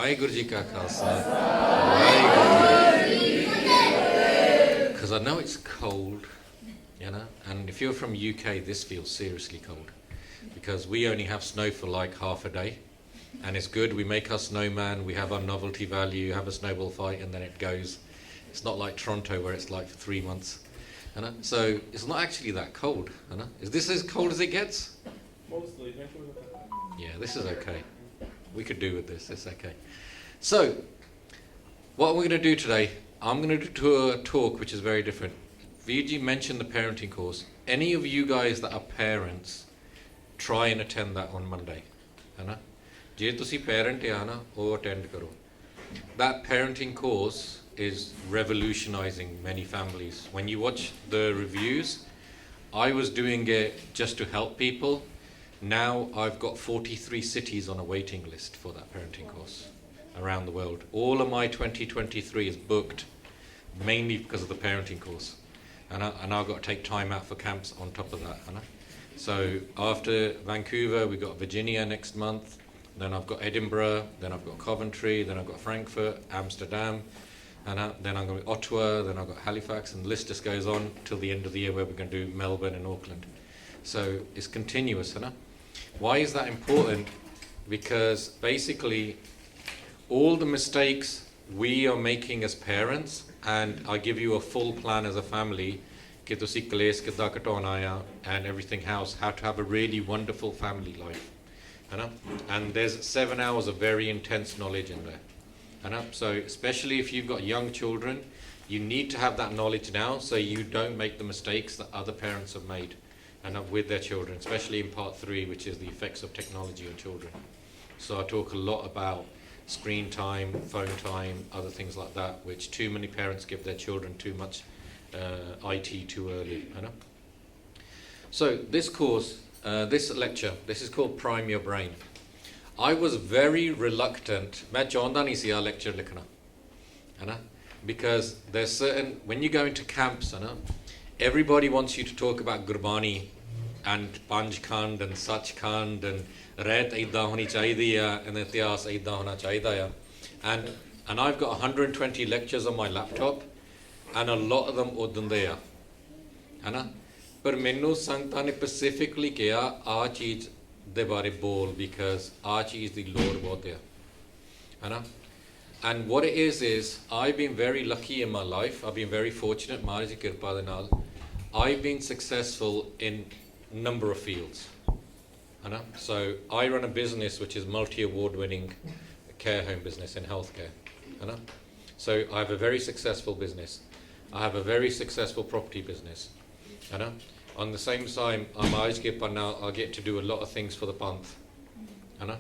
Waheguru Ji Ka Khalsa, Waheguru Ji Ki Fateh. Because I know it's cold, you know, and if you're from UK, this feels seriously cold. Because we only have snow for like half a day, and it's good. We make our snowman, we have our novelty value, have a snowball fight, and then it goes. It's not like Toronto where it's like for 3 months. You know? So it's not actually that cold. You know? Is this as cold as it gets? Mostly. Yeah, this is okay. We could do with this. It's okay. So, what we're going to do today, I'm going to do a talk which is very different. VG mentioned the parenting course. Any of you guys that are parents, try and attend that on Monday. है ना? जे तुसी parent है ना, वो attend करो. That parenting course is revolutionizing many families. When you watch the reviews, I was doing it just to help people. Now I've got 43 cities on a waiting list for that parenting course around the world. All of my 2023 is booked mainly because of the parenting course. And I've got to take time out for camps on top of that. So after Vancouver, we've got Virginia next month. Then I've got Edinburgh. Then I've got Coventry. Then I've got Frankfurt, Amsterdam. And then I'm going to Ottawa. Then I've got Halifax. And the list just goes on till the end of the year where we're going to do Melbourne and Auckland. So it's continuous. Why is that important? Because basically all the mistakes we are making as parents, and I give you a full plan as a family, and everything else, how to have a really wonderful family life. And there's 7 hours of very intense knowledge in there. So especially if you've got young children, you need to have that knowledge now so you don't make the mistakes that other parents have made with their children, especially in part 3, which is the effects of technology on children. So I talk a lot about screen time, phone time, other things like that, which too many parents give their children too much IT too early. So this course, this lecture, this is called Prime Your Brain. I was very reluctant, मैं चाहता नहीं सी lecture लिखना, because there's certain, when you go into camps, everybody wants you to talk about Gurbani and Panj Khand and Sach Khand and Ret Aida honi chahidi hai and Ityas Aida hona chahida hai. And I've got 120 lectures on my laptop and a lot of them udande hai. But मैनू संगतां ने specifically किया आ चीज दे बारे बोल because आ चीज दी लोड़ बहुत है. And what it is I've been very lucky in my life. I've been very fortunate. Maharaja di kirpa de naal I've been successful in a number of fields. So I run a business which is multi-award winning care home business in healthcare. So I have a very successful business. I have a very successful property business. On the same time, I get to do a lot of things for the Panth. And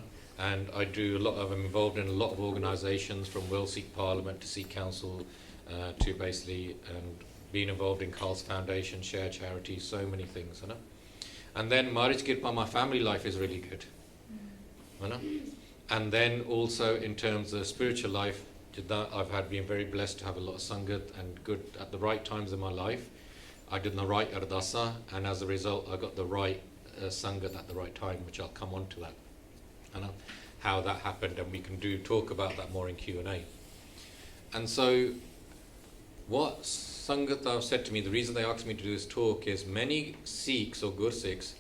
I'm involved in a lot of organisations, from World Sikh Parliament to Sikh Council to basically being involved in Khalsa Foundation, share charities, so many things. And then Maharaj Kirpa, my family life is really good. And then also in terms of spiritual life, I've been very blessed to have a lot of sangat and good at the right times in my life. I did the right ardasa, and as a result I got the right sangat at the right time, which I'll come on to that. How that happened, and we can talk about that more in Q&A. And so what Sangat said to me, the reason they asked me to do this talk is many Sikhs or Gursikhs,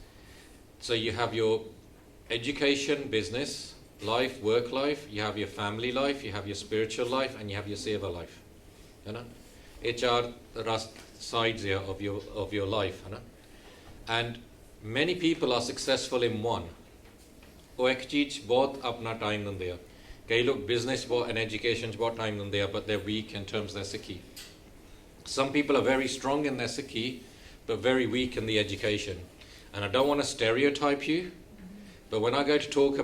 so you have your education, business life, work life, you have your family life, you have your spiritual life, and you have your seva life. Each are the sides here of your life. And many people are successful in one. वो एक चीज़ बहुत अपना time देंदे हैं. कई लोग business बहुत and education बहुत टाइम देंदे हैं, but they're weak in terms of their Sikhi. Some people are very strong in their Sikhi, but very weak in the education. And I don't want to stereotype you, but when I go to talk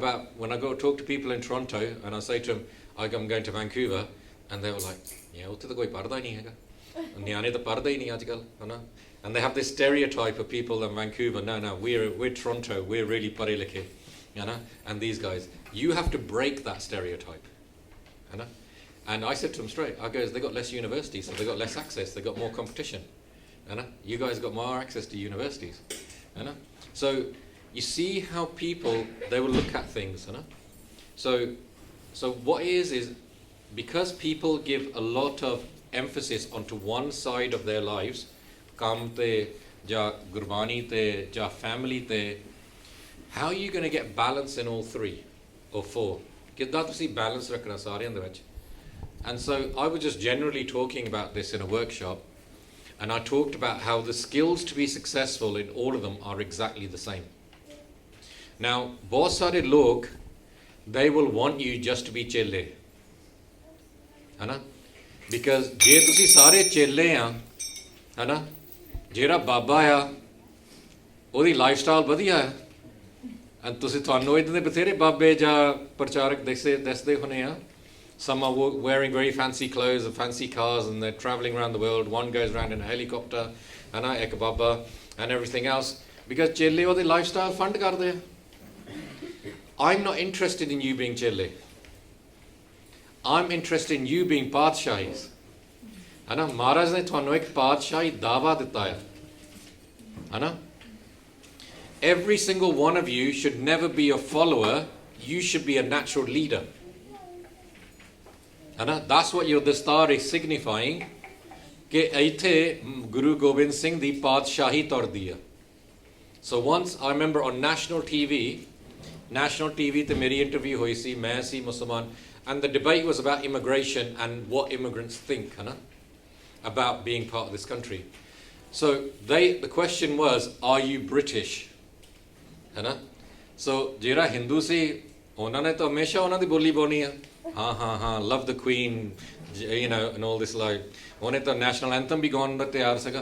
to people in Toronto, and I say to them, I'm going to Vancouver, and they were like, yeah, उत्थे तो कोई पढ़दा ही नहीं हैगा. न्याणे तो पढ़दे ही नहीं आजकल, And they have this stereotype of people in Vancouver. No, we're Toronto, we're really pare likhe. And these guys, you have to break that stereotype. And I said to them straight, they got less universities, so they got less access, they got more competition. You guys got more access to universities. So you see how people, they will look at things. So So what is because people give a lot of emphasis onto one side of their lives, kam te ja gurbani te ja family te, how are you going to get balance in all three or four? Kidda tusi balance rakhna sareyan de vich. And so I was just generally talking about this in a workshop, and I talked about how the skills to be successful in all of them are exactly the same. Now, bahut sare log, they will want you just to be chelle. है ना? Because जे तुसी सारे चेले आ, है ना? जेड़ा बाबा आ, ओदी lifestyle वधिया है, and तुसी तुहानू इदां दे बथेरे बाबे जा प्रचारक दसदे होने आ. Some are wearing very fancy clothes and fancy cars, and they're traveling around the world. One goes around in a helicopter, and I ek baba and everything else, because chelle odi lifestyle fund karde. I'm not interested in you being chelle. I'm interested in you being padshahis. है ना? महाराज ने तुहानू एक पातशाही दावा दिता है. है ना? Every single one of you should never be a follower. You should be a natural leader. है ना? That's what your dastar is signifying. कि ऐथे Guru Gobind Singh दी पातशाही तोड़ दिया. So once I remember on national TV ते मेरी interview हुई सी, मैं सी मुसलमान, and the debate was about immigration and what immigrants think, है ना, about being part of this country. So the question was, are you British? है ना? So जेरा हिंदू सी, उन्होंने तो हमेशा उन्होंने बोली बोनी है, हाँ, love the Queen, you know, and all this like, उन्हें तो national anthem भी गाउन दा तैयार सका,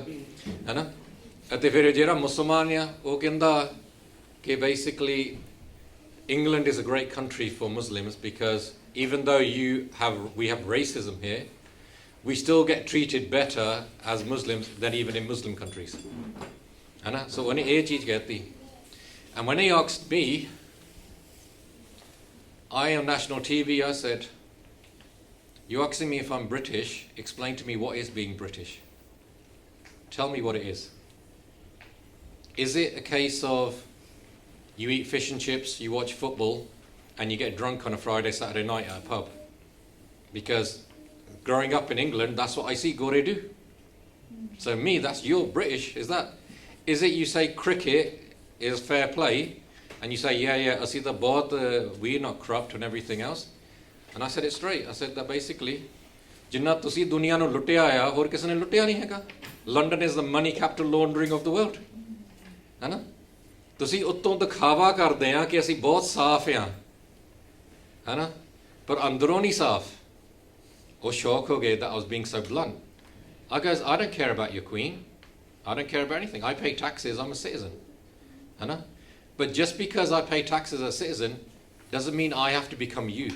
है ना? अते फिर जेरा मुसलमान है, वो कहता कि basically England is a great country for Muslims because even though we have racism here, we still get treated better as Muslims than even in Muslim countries. Anna? So when he and when he asked me, I on national TV, I said, you're asking me if I'm British, explain to me what is being British. Tell me what it is. Is it a case of you eat fish and chips, you watch football, and you get drunk on a Friday, Saturday night at a pub? Because growing up in England, that's what I see Gore do. So me, that's you're British, is it you say cricket is fair play, and you say, yeah, I see the board, we're not corrupt and everything else? And I said it straight. I said that basically, जिन्ना तुसी दुनिया नु लुटिया आया, और किसी ने लुटिया नहीं हैगा. London is the money capital laundering of the world. है ना? तुसी उत्तों दिखावा करदे हैं कि असी बहुत साफ हैं, है ना? पर अंदरों नहीं साफ. वो शौक हो गए that I was being so blunt. I goes, I don't care about your queen. I don't care about anything. I pay taxes. I'm a citizen. है ना? But just because I pay taxes as a citizen doesn't mean I have to become you.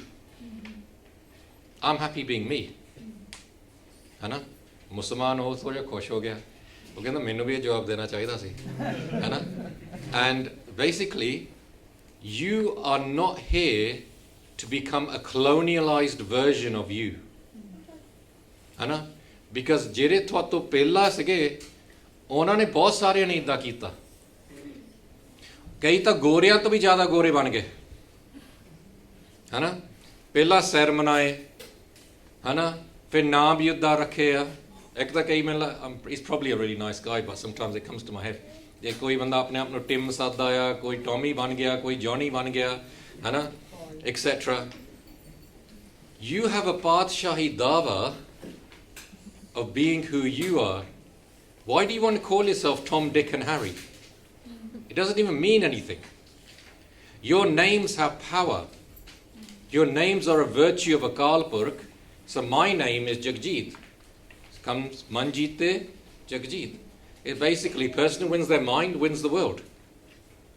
I'm happy being me. है ना? मुसलमान हो थोड़ा खुश हो गया. वो कहता मैंने भी जवाब देना चाहिए सी, है ना? And basically, you are not here to become a colonialized version of you. है ना? Because जेरे थोतो पहला सके, उन्होंने बहुत सारे ने इदा कीता. कई तो गोरियां तो भी ज़्यादा गोरे बन गए, है ना? पहला सैर मनाए, है ना? फिर नाम भी उदा रखे आ. एक तो कई मैं he's probably a really nice guy, but sometimes it comes to my head. ये कोई बंदा अपने आप को टिम सादा या कोई टॉमी बन गया, कोई जॉनी बन गया, है ना? Etc. You have a Padshaahi dawa of being who you are. Why do you want to call yourself Tom, Dick and Harry? It doesn't even mean anything. Your names have power. Your names are a virtue of Akal Purkh. So my name is Jagjit. Comes Manjite Jagjit. It basically, person who wins their mind wins the world.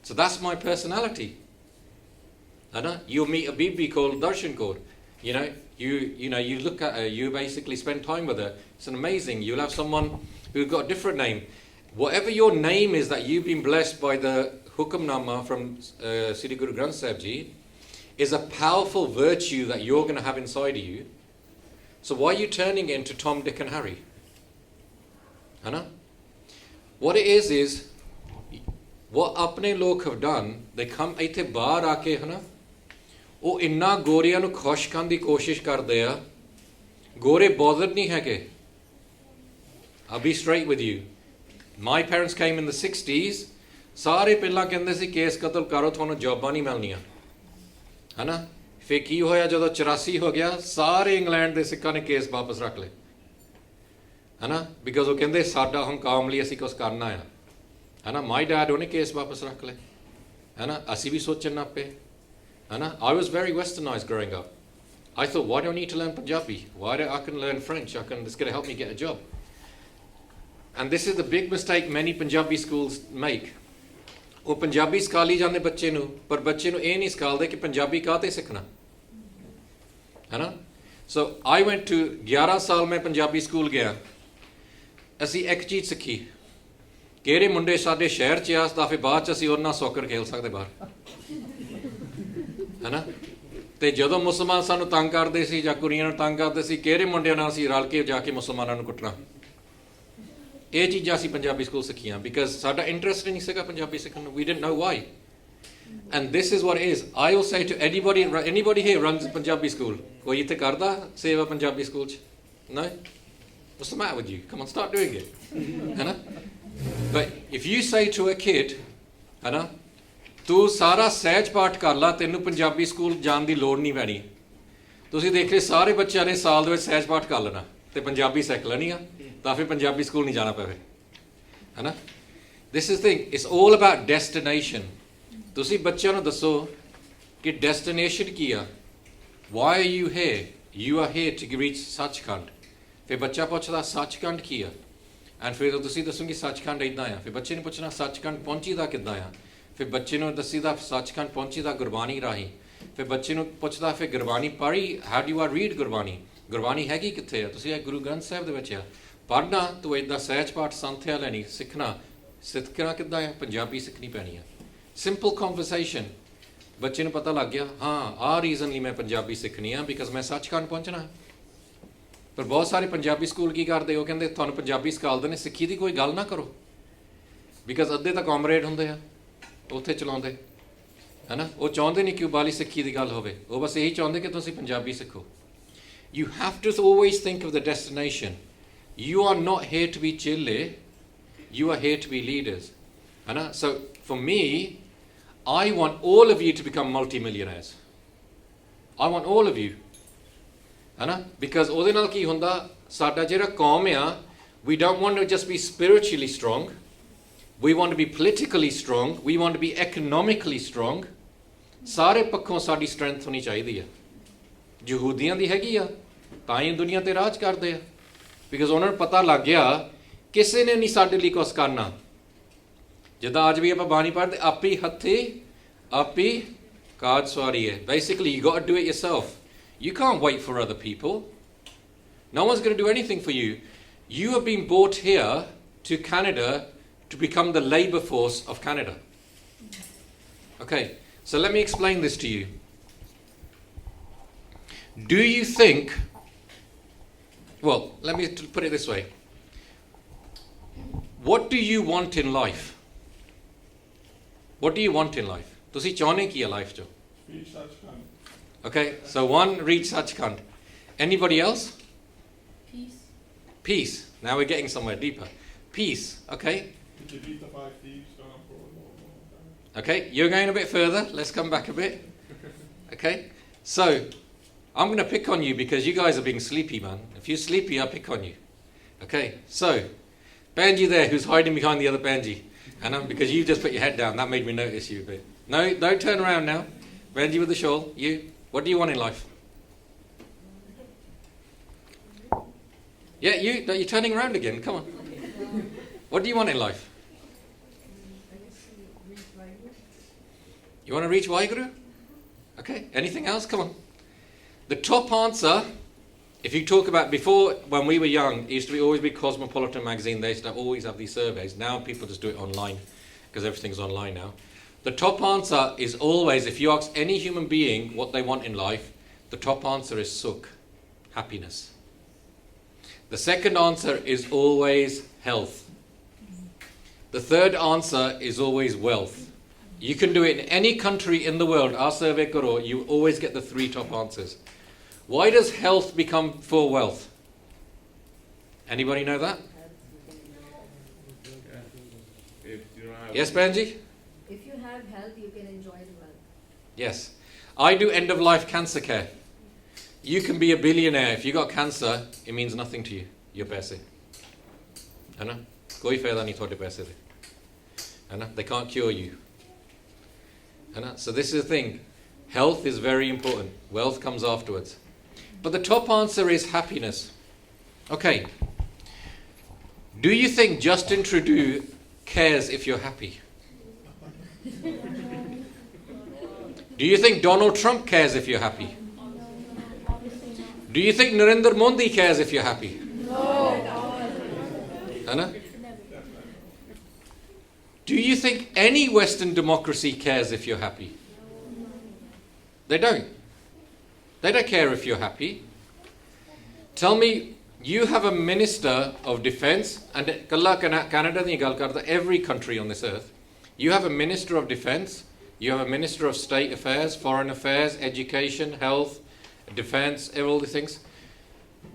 So that's my personality. You'll meet a bibi called Darshan Kaur. You know, you look at her, you basically spend time with her. It's an amazing. You'll have someone who's got a different name. Whatever your name is that you've been blessed by the Hukamnama from Sri Guru Granth Sahib Ji is a powerful virtue that you're going to have inside of you. So why are you turning it into Tom, Dick and Harry? What it is what apne log have done, they come aithe baar aake, ਉਹ ਇੰਨਾ ਗੋਰਿਆਂ ਨੂੰ ਖੁਸ਼ ਕਰਨ ਦੀ ਕੋਸ਼ਿਸ਼ ਕਰਦੇ ਆ। ਗੋਰੇ bothered ਨਹੀਂ ਹੈਗੇ। I'll be straight with you. My parents came in the 60s. ਸਾਰੇ ਪਹਿਲਾਂ ਕਹਿੰਦੇ ਸੀ ਕੇਸ ਕਤਲ ਕਰੋ, ਤੁਹਾਨੂੰ ਜੌਬਾਂ ਨਹੀਂ ਮਿਲਣੀਆਂ, ਹੈ ਨਾ। ਫਿਰ ਕੀ ਹੋਇਆ ਜਦੋਂ 84 ਹੋ ਗਿਆ, ਸਾਰੇ ਇੰਗਲੈਂਡ ਦੇ ਸਿੱਖਾਂ ਨੇ ਕੇਸ ਵਾਪਸ ਰੱਖ ਲਏ, ਹੈ ਨਾ, ਬਿਕਾਜ਼ ਉਹ ਕਹਿੰਦੇ ਸਾਡਾ ਹੁਣ ਕੌਮ ਲਈ ਅਸੀਂ ਕੁਛ ਕਰਨਾ ਆ, ਹੈ ਨਾ। ਮਾਈ ਡੈਡ ਉਹਨੇ ਕੇਸ ਵਾਪਸ ਰੱਖ ਲਏ, ਹੈ ਨਾ। ਅਸੀਂ ਵੀ ਸੋਚਣ ਲੱਗ ਪਏ, ਹੈ ਨਾ। I was very westernized growing up. I thought, why do I need to learn Punjabi? I can learn French. It's going to help me get a job. And this is the big mistake many Punjabi schools make. ਉਹ ਪੰਜਾਬੀ ਸਿਖਾਲੀ ਜਾਂਦੇ ਬੱਚੇ ਨੂੰ, ਪਰ ਬੱਚੇ ਨੂੰ ਇਹ ਨਹੀਂ ਸਿਖਾਲਦੇ ਕਿ ਪੰਜਾਬੀ ਕਾਹਤੇ ਸਿੱਖਣਾ, ਹੈ ਨਾ। ਸੋ I went to 11 ਸਾਲ ਮੈਂ ਪੰਜਾਬੀ ਸਕੂਲ ਗਿਆ। ਅਸੀਂ ਇੱਕ ਚੀਜ਼ ਸਿੱਖੀ, ਕਿਹੜੇ ਮੁੰਡੇ ਸਾਡੇ ਸ਼ਹਿਰ 'ਚ ਆ ਤਾਂ ਫਿਰ ਬਾਅਦ 'ਚ ਅਸੀਂ ਉਹਨਾਂ ਸੌਕਰ ਖੇਲ ਸਕਦੇ ਬਾਹਰ, ਹੈ ਨਾ। ਅਤੇ ਜਦੋਂ ਮੁਸਲਮਾਨ ਸਾਨੂੰ ਤੰਗ ਕਰਦੇ ਸੀ ਜਾਂ ਕੁੜੀਆਂ ਨੂੰ ਤੰਗ ਕਰਦੇ ਸੀ, ਕਿਹੜੇ ਮੁੰਡਿਆਂ ਨਾਲ ਅਸੀਂ ਰਲ ਕੇ ਜਾ ਕੇ ਮੁਸਲਮਾਨਾਂ ਨੂੰ ਕੁੱਟਣਾ। ਇਹ ਚੀਜ਼ਾਂ ਅਸੀਂ ਪੰਜਾਬੀ ਸਕੂਲ ਸਿੱਖੀਆਂ, ਬਿਕਾਜ਼ ਸਾਡਾ ਇੰਟਰਸਟ ਨਹੀਂ ਸੀਗਾ ਪੰਜਾਬੀ ਸਿੱਖਣ ਨੂੰ। We didn't know why. And this is what it is. I will say to anybody here runs a Punjabi school. ਕੋਈ ਇੱਥੇ ਕਰਦਾ ਸੇਵਾ ਪੰਜਾਬੀ ਸਕੂਲ 'ਚ? No? What's the matter with you? Come on, start doing it. ਹੈ ਨਾ। But if you say to a kid, ਹੈ ਨਾ, ਤੂੰ ਸਾਰਾ ਸਹਿਜ ਪਾਠ ਕਰ ਲਾ, ਤੈਨੂੰ ਪੰਜਾਬੀ ਸਕੂਲ ਜਾਣ ਦੀ ਲੋੜ ਨਹੀਂ ਪੈਣੀ। ਤੁਸੀਂ ਦੇਖ ਲਿਆ ਸਾਰੇ ਬੱਚਿਆਂ ਨੇ ਸਾਲ ਦੇ ਵਿੱਚ ਸਹਿਜ ਪਾਠ ਕਰ ਲੈਣਾ ਅਤੇ ਪੰਜਾਬੀ ਸਿੱਖ ਲੈਣੀ ਆ, ਤਾਂ ਫਿਰ ਪੰਜਾਬੀ ਸਕੂਲ ਨਹੀਂ ਜਾਣਾ ਪਵੇ, ਹੈ ਨਾ। This is thing, it's all about destination. ਤੁਸੀਂ ਬੱਚਿਆਂ ਨੂੰ ਦੱਸੋ ਕਿ ਡੈਸਟੀਨੇਸ਼ਨ ਕੀ ਆ। Why are you here? You are here to reach Sachkhand. ਫਿਰ ਬੱਚਾ ਪੁੱਛਦਾ ਸੱਚਖੰਡ ਕੀ ਆ, ਐਂਡ ਫਿਰ ਤੁਸੀਂ ਦੱਸੋਗੇ ਸੱਚਖੰਡ ਇੱਦਾਂ ਆ। ਫਿਰ ਬੱਚੇ ਨੇ ਪੁੱਛਣਾ ਸੱਚਖੰਡ ਪਹੁੰਚੀਦਾ ਕਿੱਦਾਂ ਆ। ਫਿਰ ਬੱਚੇ ਨੂੰ ਦੱਸੀਦਾ ਸੱਚਖੰਡ ਪਹੁੰਚੀਦਾ ਗੁਰਬਾਣੀ ਰਾਹੀਂ। ਫਿਰ ਬੱਚੇ ਨੂੰ ਪੁੱਛਦਾ ਫਿਰ ਗੁਰਬਾਣੀ ਪੜ੍ਹੀ, how do are read Gurbani, Gurbani ਹੈਗੀ ਕਿੱਥੇ ਆ। ਤੁਸੀਂ ਇਹ ਗੁਰੂ ਗ੍ਰੰਥ ਸਾਹਿਬ ਦੇ ਵਿੱਚ ਆ ਪੜ੍ਹਨਾ, ਤੂੰ ਇੱਦਾਂ ਸਹਿਜ ਪਾਠ ਸੰਥਿਆ ਲੈਣੀ, ਸਿੱਖਣਾ ਕਿੱਦਾਂ ਆ, ਪੰਜਾਬੀ ਸਿੱਖਣੀ ਪੈਣੀ ਆ। Simple conversation. ਬੱਚੇ ਨੂੰ ਪਤਾ ਲੱਗ ਗਿਆ, ਹਾਂ ਆਹ ਰੀਜ਼ਨ ਲਈ ਮੈਂ ਪੰਜਾਬੀ ਸਿੱਖਣੀ ਆ, ਬਿਕਾਜ਼ ਮੈਂ ਸੱਚਖੰਡ ਪਹੁੰਚਣਾ। ਪਰ ਬਹੁਤ ਸਾਰੇ ਪੰਜਾਬੀ ਸਕੂਲ ਕੀ ਕਰਦੇ, ਉਹ ਕਹਿੰਦੇ ਤੁਹਾਨੂੰ ਪੰਜਾਬੀ ਸਿਖਾਲਦੇ ਨੇ, ਸਿੱਖੀ ਦੀ ਕੋਈ ਗੱਲ ਨਾ ਕਰੋ, ਬਿਕਾਜ਼ ਅੱਧੇ ਤਾਂ ਕਾਮਰੇਡ ਹੁੰਦੇ ਆ ਉੱਥੇ ਚਲਾਉਂਦੇ, ਹੈ ਨਾ। ਉਹ ਚਾਹੁੰਦੇ ਨਹੀਂ ਕਿ ਉਬਾਲੀ ਸਿੱਖੀ ਦੀ ਗੱਲ ਹੋਵੇ, ਉਹ ਬਸ ਇਹੀ ਚਾਹੁੰਦੇ ਕਿ ਤੁਸੀਂ ਪੰਜਾਬੀ ਸਿੱਖੋ। You have to always think of the destination. You are not here to be chille, you are here to be leaders, है ना। So for me, I want all of you to become multi-millionaires. I want all of you, है ना, because ਉਹਦੇ ਨਾਲ ਕੀ ਹੁੰਦਾ, ਸਾਡਾ ਜਿਹੜਾ ਕੌਮ ਆ, we don't want to just be spiritually strong, we want to be politically strong, we want to be economically strong. ਸਾਰੇ ਪੱਖੋਂ ਸਾਡੀ ਸਟਰੈਂਥ ਹੋਣੀ ਚਾਹੀਦੀ ਆ। ਯਹੂਦੀਆਂ ਦੀ ਹੈਗੀ ਆ, ਤਾਂ ਹੀ ਦੁਨੀਆ 'ਤੇ ਰਾਜ ਕਰਦੇ ਆ, ਬਿਕਾਜ਼ ਉਹਨਾਂ ਨੂੰ ਪਤਾ ਲੱਗ ਗਿਆ ਕਿਸੇ ਨੇ ਨਹੀਂ ਸਾਡੇ ਲਈ ਕੁਛ ਕਰਨਾ। ਜਿੱਦਾਂ ਅੱਜ ਵੀ ਆਪਾਂ ਬਾਣੀ ਪੜ੍ਹਦੇ, ਆਪੀ ਹੱਥੀ ਆਪੀ ਕਾਜ ਸਵਾਰੀ ਹੈ। Basically, you got to do it yourself. You can't wait for other people. No one's going to do anything for you. You have been brought here to Canada to become the labour force of Canada. Okay, so let me explain this to you. Do you think, well, let me put it this way. What do you want in life? What do you want in life? ਤੁਸੀਂ ਚਾਹੁੰਦੇ ਕੀ ਹੈ life 'ਚ? Okay, so one, reach Sachkhand. Anybody else? Peace. Peace. Now we're getting somewhere deeper. Peace, okay. To beat the 5 thieves down for a long time. Okay, you're going a bit further. Let's come back a bit. Okay, so I'm going to pick on you because you guys are being sleepy, man. If you're sleepy, I'll pick on you. Okay, so Banji there, who's hiding behind the other Banji, and because you just put your head down, that made me notice you a bit. No, don't turn around now. Banji with the shawl, you. What do you want in life? Yeah, you're turning around again. Come on. What do you want in life? You want to reach Waiguru? Okay, anything else? Come on. The top answer, if you talk about before, when we were young, it used to always be Cosmopolitan magazine. They used to always have these surveys. Now people just do it online because everything's online now. The top answer is always, if you ask any human being what they want in life, the top answer is sukh, happiness. The second answer is always health. The third answer is always wealth. You can do it in any country in the world. Our survey karo, you always get the 3 top answers. Why does health become for wealth? Anybody know that? If you don't have Yes, Benji? If you have health, you can enjoy the wealth. Yes. I do end of life cancer care. You can be a billionaire. If you got cancer, it means nothing to you. Your paise. है ना? कोई फायदा नहीं थोड़े पैसे दे. है ना? They can't cure you. है ना? So this is the thing. Health is very important. Wealth comes afterwards. But the top answer is happiness. Okay. Do you think Justin Trudeau cares if you're happy? Do you think Donald Trump cares if you're happy? Do you think Narendra Modi cares if you're happy? Anna? Do you think any Western democracy cares if you're happy? They don't. They don't care if you're happy. Tell me, you have a minister of defense, and Canada, every country on this earth, you have a minister of defense, you have a minister of state affairs, foreign affairs, education, health, defense, all these things.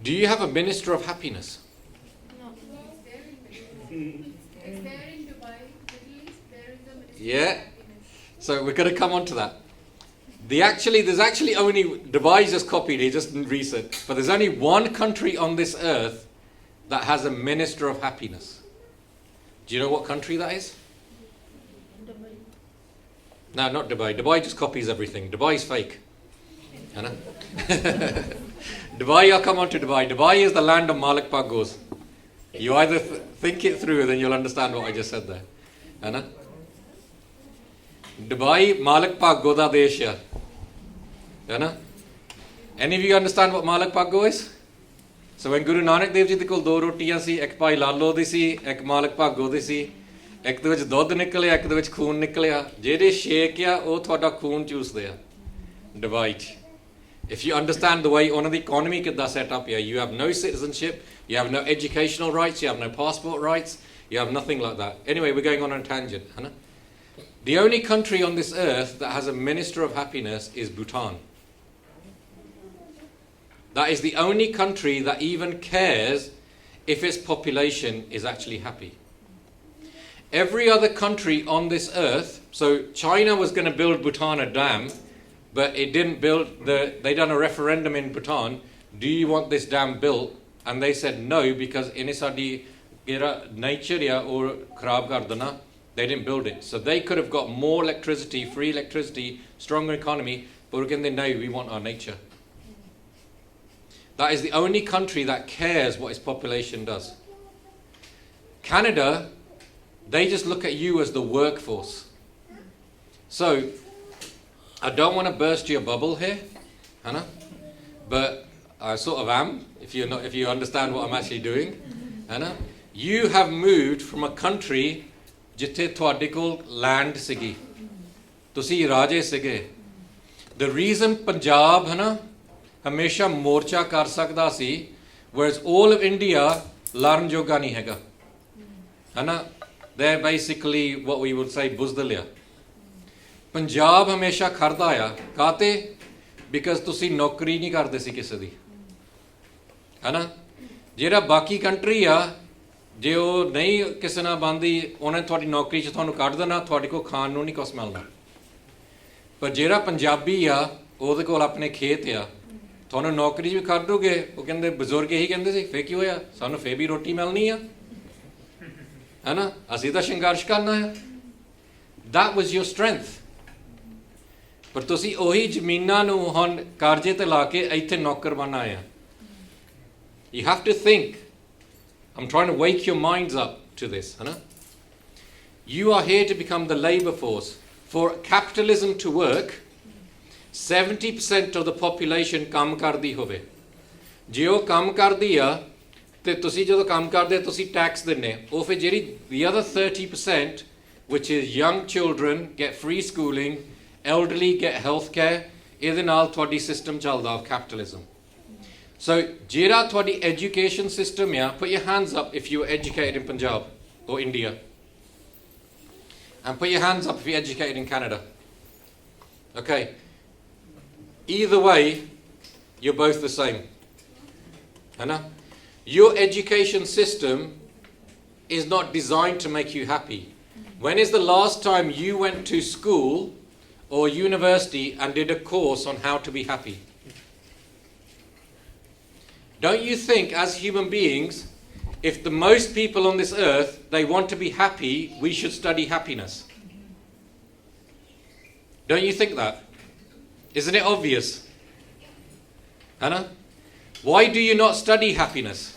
Do you have a minister of happiness? It's there in Dubai, Middle East, there is a ministry Yeah. of happiness. So we're going to come on to that. There's actually only, Dubai just copied it, just recent, but there's only one country on this earth that has a minister of happiness. Do you know what country that is? No, not Dubai. Dubai just copies everything. Dubai is fake. You know? Dubai, I'll come on to Dubai. Dubai is the land of Malik Pagos. You either think it through, then you'll understand what I just said there. You know? Dubai, Malik Pago da Desha. You know? Any of you understand what Malik Pago is? So when Guru Nanak Dev Ji de kol do rotiyan si, ek Bhai Lalo di si, ek Malik Pago di si, ਇੱਕ ਦੇ ਵਿੱਚ ਦੁੱਧ ਨਿਕਲਿਆ ਇੱਕ ਦੇ ਵਿੱਚ ਖੂਨ ਨਿਕਲਿਆ ਜਿਹੜੇ ਸ਼ੇਕ ਆ ਉਹ ਤੁਹਾਡਾ ਖੂਨ ਚੂਸਦੇ ਆ divide if you understand the way ਉਹਨਾਂ ਦੀ economy ਕਿੱਦਾਂ set up here, you have no citizenship, you have no educational rights, you have no passport rights, you have nothing like that. Anyway, we're going on a tangent. The only country on this earth that has a minister of happiness is Bhutan. That is the only country that even cares if its population is actually happy. Every other country on this earth, so China was going to build Bhutan a dam, but it didn't build, they done a referendum in Bhutan, do you want this dam built? And they said no, because in isadi nature or kharab kar dena, they didn't build it. So they could have got more electricity, free electricity, stronger economy, but again they know we want our nature. That is the only country that cares what its population does. Canada, they just look at you as the workforce. So, I don't want to burst your bubble here, Hannah, but I sort of am, if you understand what I'm actually doing. Hannah, you have moved from a country ਜਿੱਥੇ ਤੁਹਾਡੇ ਕੋਲ land ਸੀਗੀ ਤੁਸੀਂ ਰਾਜੇ ਸੀਗੇ. The reason Punjab ਹਮੇਸ਼ਾ ਮੋਰਚਾ ਕਰ ਸਕਦਾ ਸੀ, whereas all of India ਲੜਨ ਜੋਗਾ ਨਹੀਂ ਹੈਗਾ. They're basically what we would say buzdal ਆ. ਪੰਜਾਬ ਹਮੇਸ਼ਾ ਖੜਦਾ ਆ ਕਾਤੇ because ਤੁਸੀਂ ਨੌਕਰੀ ਨਹੀਂ ਕਰਦੇ ਸੀ ਕਿਸੇ ਦੀ. ਜਿਹੜਾ ਬਾਕੀ ਕੰਟਰੀ ਆ ਜੇ ਉਹ ਨਹੀਂ ਕਿਸੇ ਨਾਲ ਬੰਦੀ ਉਹਨੇ ਤੁਹਾਡੀ ਨੌਕਰੀ 'ਚ ਤੁਹਾਨੂੰ ਕੱਢ ਦੇਣਾ, ਤੁਹਾਡੇ ਕੋਲ ਖਾਣ ਨੂੰ ਨਹੀਂ ਕੁਛ ਮਿਲਣਾ. ਪਰ ਜਿਹੜਾ ਪੰਜਾਬੀ ਆ ਉਹਦੇ ਕੋਲ ਆਪਣੇ ਖੇਤ ਆ, ਤੁਹਾਨੂੰ ਨੌਕਰੀ 'ਚ ਵੀ ਕੱਢ ਦੋਗੇ, ਉਹ ਕਹਿੰਦੇ ਬਜ਼ੁਰਗ ਇਹੀ ਕਹਿੰਦੇ ਸੀ ਫੇਰ ਕੀ ਹੋਇਆ ਸਾਨੂੰ ਫੇਰ ਵੀ ਰੋਟੀ ਮਿਲਣੀ ਆ. ਅਸੀਂ ਤਾਂ ਸੰਘਰਸ਼ ਕਰਨਾ ਹੈ. That was your strength. ਪਰ ਤੁਸੀਂ ਉਹੀ ਜ਼ਮੀਨਾਂ ਨੂੰ ਹੁਣ ਕਰਜ਼ੇ ਤੇ ਲਾ ਕੇ ਇੱਥੇ ਨੌਕਰ ਬਣਨਾ ਆ. You have to think. I'm trying to wake your minds up to this. You are here to become the labor force. For capitalism to work, 70% of the population ਕੰਮ ਕਰਦੀ ਹੋਵੇ. ਜੇ ਉਹ ਕੰਮ ਕਰਦੀ ਆ ਤੇ ਤੁਸੀਂ ਜਦੋਂ ਕੰਮ ਕਰਦੇ ਤੁਸੀਂ ਟੈਕਸ ਦਿੰਦੇ, ਉਹ ਫਿਰ ਜਿਹੜੀ the other 30%, which is young children get free schooling, elderly get health care, ਇਹਦੇ ਨਾਲ ਤੁਹਾਡੀ ਸਿਸਟਮ ਚੱਲਦਾ of capitalism. So, ਜਿਹੜਾ ਤੁਹਾਡੀ education system ਆ, put your hands up if you were educated in Punjab or India. And put your hands up if you're educated in Canada. Okay. Either way, you're both the same. Anna? Your education system is not designed to make you happy. When is the last time you went to school or university and did a course on how to be happy? Don't you think as human beings, if the most people on this earth, they want to be happy, we should study happiness? Don't you think that? Isn't it obvious? Hannah? Why do you not study happiness?